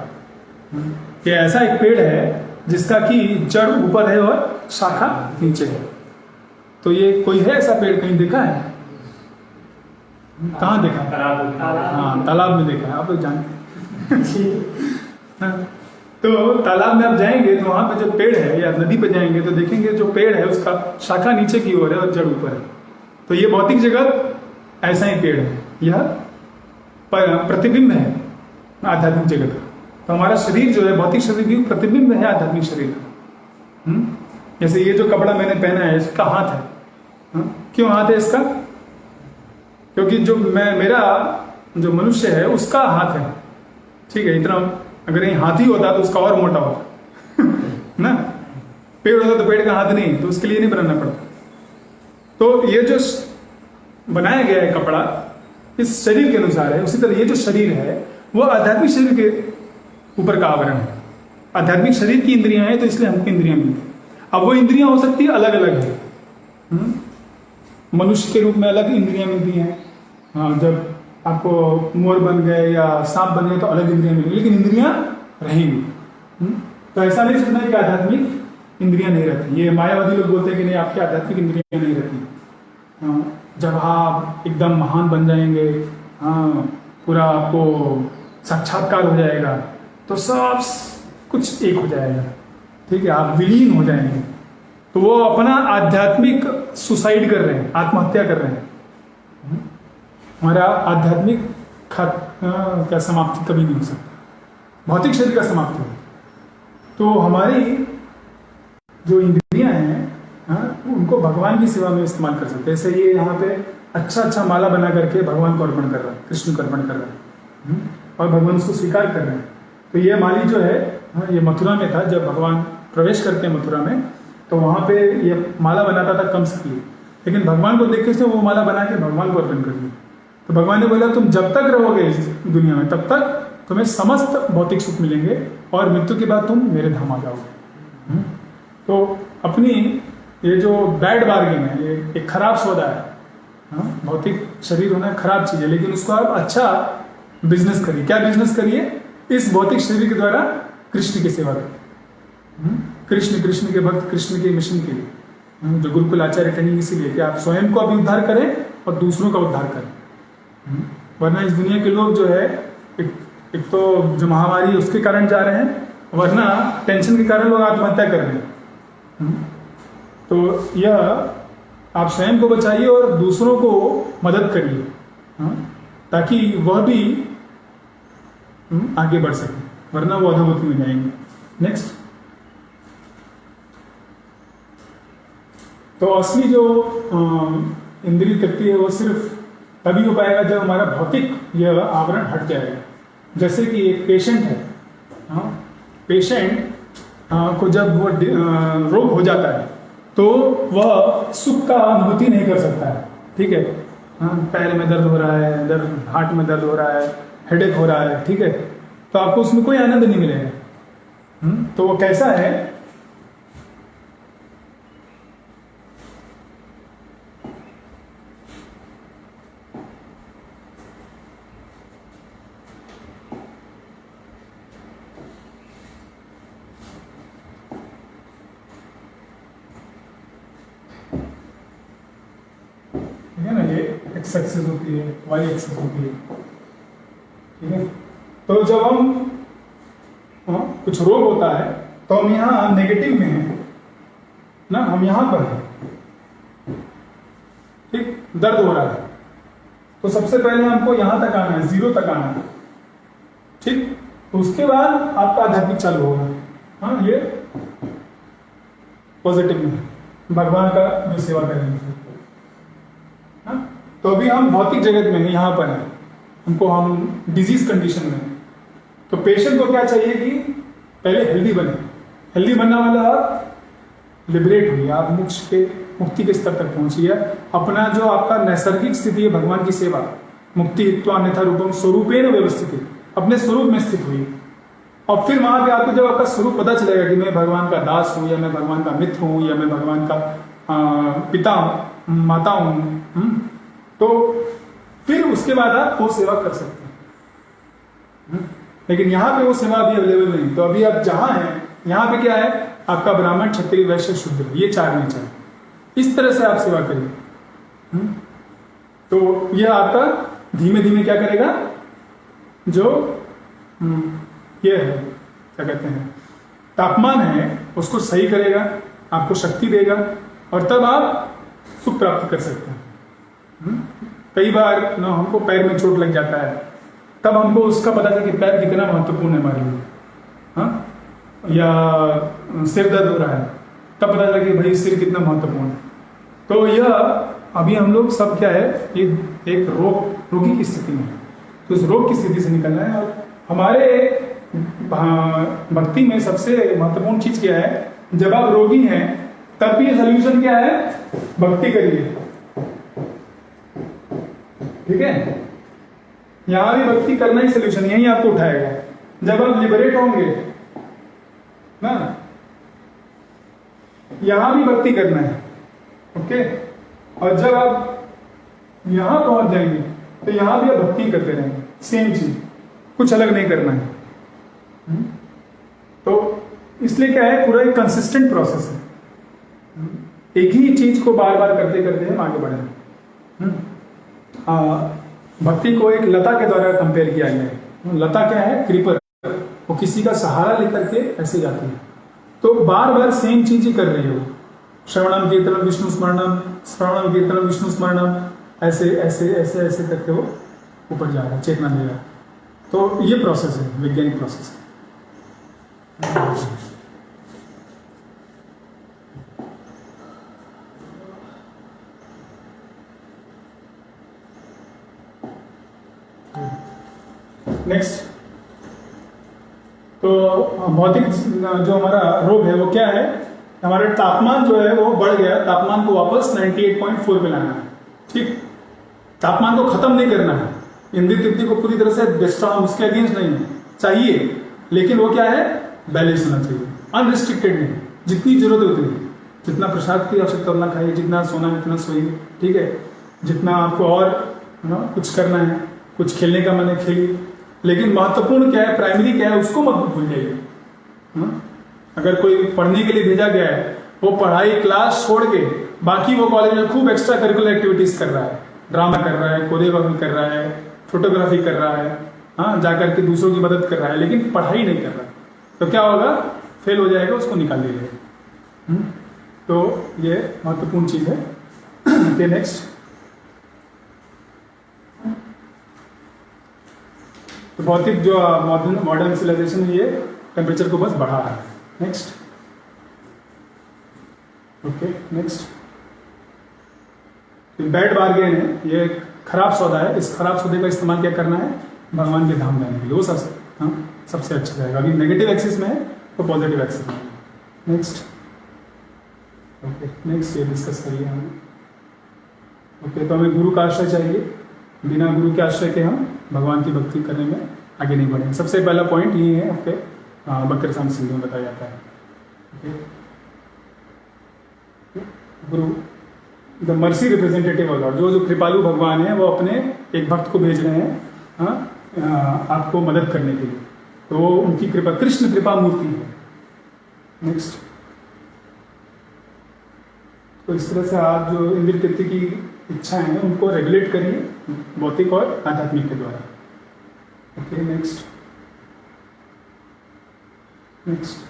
Speaker 1: कि ऐसा एक पेड़ है जिसका कि जड़ ऊपर है और शाखा नीचे है। तो ये कोई है ऐसा पेड़ कहीं देखा है? कहाँ देखा? हाँ, तालाब में देखा है, आप लोग जानते हैं। तो तालाब में आप जाएंगे तो वहां पे जो पेड़ है, या नदी पे जाएंगे तो देखेंगे जो पेड़ है उसका शाखा नीचे की ओर है और जड़ ऊपर है। तो ये भौतिक जगत ऐसा ही पेड़ है, यह प्रतिबिंब है आध्यात्मिक जगत का। तो हमारा शरीर जो है, भौतिक शरीर भी प्रतिबिंब है आध्यात्मिक शरीर का। जैसे ये जो कपड़ा मैंने पहना है इसका हाथ है। क्यों हाथ है इसका? क्योंकि जो मेरा जो मनुष्य है उसका हाथ है, ठीक है। इतना अगर ये हाथी होता तो उसका और मोटा होता ना, पेड़ होता तो पेड़ का हाथ नहीं, तो उसके लिए नहीं बनाना पड़ता। तो ये जो बनाया गया है कपड़ा इस शरीर के अनुसार है, उसी तरह ये जो शरीर है वो आध्यात्मिक शरीर के ऊपर का आवरण है। आध्यात्मिक शरीर की इंद्रियां हैं तो इसलिए हमको इंद्रियां मिलती है। अब वो इंद्रियां हो सकती है अलग अलग है। मनुष्य के रूप में अलग इंद्रियां मिलती हैं, हाँ, जब आपको मोर बन गए या सांप बन गए तो अलग इंद्रियां मिलेंगी, लेकिन इंद्रियां रहेंगी। तो ऐसा नहीं सोचना कि आध्यात्मिक इंद्रियां नहीं रहती। ये मायावादी लोग बोलते हैं कि नहीं, आपकी आध्यात्मिक इंद्रियां नहीं रहती। जब आप एकदम महान बन जाएंगे, हाँ, पूरा आपको साक्षात्कार हो जाएगा, तो सब कुछ एक हो जाएगा, ठीक है, आप विलीन हो जाएंगे। तो वो अपना आध्यात्मिक सुसाइड कर रहे हैं, आत्महत्या कर रहे हैं। हमारा आध्यात्मिक का समाप्ति कभी नहीं हो सकता, भौतिक शरीर का समाप्ति हो। तो हमारी जो इंद्रियां हैं, हाँ, उनको भगवान की सेवा में इस्तेमाल कर सकते हैं। जैसे ये यहाँ पे अच्छा माला बना करके भगवान को अर्पण कर रहा है, कृष्ण को अर्पण कर रहा है, और भगवान उसको स्वीकार कर रहे हैं। तो ये माली जो है, हाँ, ये मथुरा में था। जब भगवान प्रवेश करते हैं मथुरा में, तो वहाँ पे ये माला बनाता था कंस के लिए, लेकिन भगवान को देख के वो माला बना के भगवान को अर्पण कर दिया। तो भगवान ने बोला, तुम जब तक रहोगे इस दुनिया में तब तक तुम्हें समस्त भौतिक सुख मिलेंगे, और मृत्यु के बाद तुम मेरे धाम आ जाओगे। तो अपनी ये जो बैड बार्गेन है, ये एक खराब सौदा है। हाँ, भौतिक शरीर होना खराब चीज है, लेकिन उसको आप अच्छा बिजनेस करिए। क्या बिजनेस करिए? इस भौतिक शरीर के द्वारा कृष्ण की सेवा करिए। कृष्ण के भक्त, कृष्ण के मिशन के लिए जो गुरुकुल आचार्य ट्रेनिंग इसीलिए कि आप स्वयं को अभी उद्धार करें और दूसरों का उद्धार करें। वरना इस दुनिया के लोग जो है, एक तो जो महामारी है उसके कारण जा रहे हैं, वरना टेंशन के कारण लोग आत्महत्या कर रहे हैं। तो यह आप स्वयं को बचाइए और दूसरों को मदद करिए, ताकि वह भी आगे बढ़ सके, वरना वो अधोगति में जाएंगे। नेक्स्ट। तो असली जो इंद्रिय तृप्ति है वो सिर्फ तभी हो पाएगा जब हमारा भौतिक यह आवरण हट जाएगा। जैसे कि एक पेशेंट है, पेशेंट को जब वो रोग हो जाता है तो वह सुख का अनुभूति नहीं कर सकता है, ठीक है। पैर में दर्द हो रहा है, हार्ट में दर्द हो रहा है, हेडेक हो रहा है, ठीक है, तो आपको उसमें कोई आनंद नहीं मिलेगा। तो वो कैसा है? है ना, ये एक्स एक्सिस होती है, वाई एक्सिस होती है, ठीक है। तो जब हम कुछ रोग होता है तो हम यहाँ नेगेटिव में हैं ना, हम यहाँ पर हैं, ठीक। दर्द हो रहा है तो सबसे पहले हमको यहाँ तक आना है, 0 तक आना है, ठीक। तो उसके बाद आपका आध्यात्मिक चालू होगा। हाँ, ये पॉजिटिव में भगवान का जो सेवा करेंगे। तो अभी हम भौतिक जगत में यहाँ पर हैं, हमको हम डिजीज कंडीशन में। तो पेशेंट को क्या चाहिए कि पहले हेल्दी बने। हेल्दी बनना वाला आप लिबरेट हुई, आप मुक्ति के स्तर तक पहुंचिए। अपना जो आपका नैसर्गिक स्थिति है भगवान की सेवा, मुक्ति हित्वा अन्यथा रूपम स्वरूपेण व्यवस्थित, अपने स्वरूप में स्थित हुई। और फिर वहां पे आपको जब आपका स्वरूप पता चलेगा कि मैं भगवान का दास हूँ, या मैं भगवान का मित्र हूँ, या मैं भगवान का पिता माता हूँ, तो फिर उसके बाद आप वो सेवा कर सकते हैं। लेकिन यहाँ पे वो सेवा अभी अवेलेबल नहीं। तो अभी आप जहां हैं, यहाँ पे क्या है? आपका ब्राह्मण, क्षत्रिय, वैश्य, शूद्र, ये 4 नेचर। इस तरह से आप सेवा करिए। तो यह आपका धीमे धीमे क्या करेगा, जो ये है क्या कहते हैं तापमान है, उसको सही करेगा, आपको शक्ति देगा, और तब आप सुख प्राप्त कर सकते हैं। कई बार ना हमको पैर में चोट लग जाता है, तब हमको उसका पता चला कि पैर कितना महत्वपूर्ण है हमारे लिए। हाँ, या सिर दर्द हो रहा है, तब पता चला कि भाई सिर कितना महत्वपूर्ण है। तो यह अभी हम लोग सब क्या है, ये एक रोगी की स्थिति में, तो उस रोग की स्थिति से निकलना है। और हमारे भक्ति में सबसे महत्वपूर्ण चीज क्या है? जब आप रोगी हैं तब भी सोल्यूशन क्या है? भक्ति करिए, ठीक है। यहां भी भक्ति करना ही सोल्यूशन, यही आपको उठाएगा। जब आप लिबरेट होंगे ना, यहां भी भक्ति करना है, ओके। और जब आप यहां पहुंच जाएंगे तो यहाँ भी आप भक्ति करते रहेंगे, सेम चीज, कुछ अलग नहीं करना है। तो इसलिए क्या है, पूरा एक कंसिस्टेंट प्रोसेस है। एक ही चीज को बार बार करते करते हम आगे बढ़े। भक्ति को एक लता के द्वारा कंपेयर किया गया है। लता क्या है, क्रीपर, वो किसी का सहारा लेकर के ऐसे जाती है। तो बार बार सेम चीज ही कर रही हो, श्रवणम कीर्तनम विष्णु स्मरणम, श्रवणम कीर्तनम विष्णु स्मरणम, ऐसे ऐसे ऐसे ऐसे करके वो ऊपर जा रहा है, चेतना दे रहा है। तो ये प्रोसेस है, वैज्ञानिक प्रोसेस है। नेक्स्ट, तो भौतिक जो हमारा रोग है वो क्या है, हमारा तापमान जो है वो बढ़ गया, तापमान को वापस 98.4 पे लाना है। ठीक, तापमान को खत्म नहीं करना है, इंद्रिय तृप्ति को पूरी तरह से डिस्ट्रॉय, उसके अगेंस्ट नहीं है, चाहिए, लेकिन वो क्या है, बैलेंस होना चाहिए, अनरिस्ट्रिक्टेड नहीं, जितनी जरूरत है उतनी, जितना प्रसाद की आवश्यकता उतना खाइए, जितना सोना उतना सोइए, ठीक है, जितना आपको और कुछ करना है, कुछ खेलने का मन है खेलिए, लेकिन महत्वपूर्ण क्या है, प्राइमरी क्या है, उसको मत भूल जाइए। अगर कोई पढ़ने के लिए भेजा गया है, वो पढ़ाई क्लास छोड़ के बाकी वो कॉलेज में खूब एक्स्ट्रा करिकुलर एक्टिविटीज कर रहा है, ड्रामा कर रहा है, कोरियोग्राफी कर रहा है, फोटोग्राफी कर रहा है, हाँ, जाकर के दूसरों की मदद कर रहा है, लेकिन पढ़ाई नहीं कर रहा है, तो क्या होगा, फेल हो जाएगा, उसको निकाल दीजिएगा। तो ये महत्वपूर्ण चीज है। नेक्स्ट, तो भौतिक जो मॉडर्न सिविलाइजेशन है, ये टेम्परेचर को बस बढ़ा रहा है। Next, okay, next, bad bargain है, ये खराब सौदा है, इस खराब सौदे का इस्तेमाल क्या करना है, भगवान के धाम जाने के लिए, वो सबसे अच्छा रहेगा। अभी नेगेटिव एक्सिस में है तो पॉजिटिव एक्सिस में। नेक्स्ट, ओके, नेक्स्ट ये डिस्कस करिए हमें। ओके, तो हमें गुरु का आश्रय चाहिए, बिना गुरु के आश्रय के हम भगवान की भक्ति करने में आगे नहीं बढ़ेंगे। सबसे पहला पॉइंट ये है, ओके, बकर साम सिंधु में बताया जाता है। Okay, Guru the mercy representative of Lord, जो कृपालु भगवान है वो अपने एक भक्त को भेज रहे हैं आपको मदद करने के लिए, तो उनकी कृपा, कृष्ण कृपा मूर्ति है। नेक्स्ट, तो इस तरह से आप जो इंद्रिय तृप्ति की इच्छाएं हैं उनको रेगुलेट करिए भौतिक और आध्यात्मिक के द्वारा। ओके, नेक्स्ट,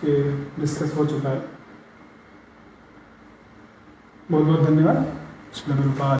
Speaker 1: ये डिस्कस हो चुका है। बहुत बहुत धन्यवाद। श्री गुरुपाद।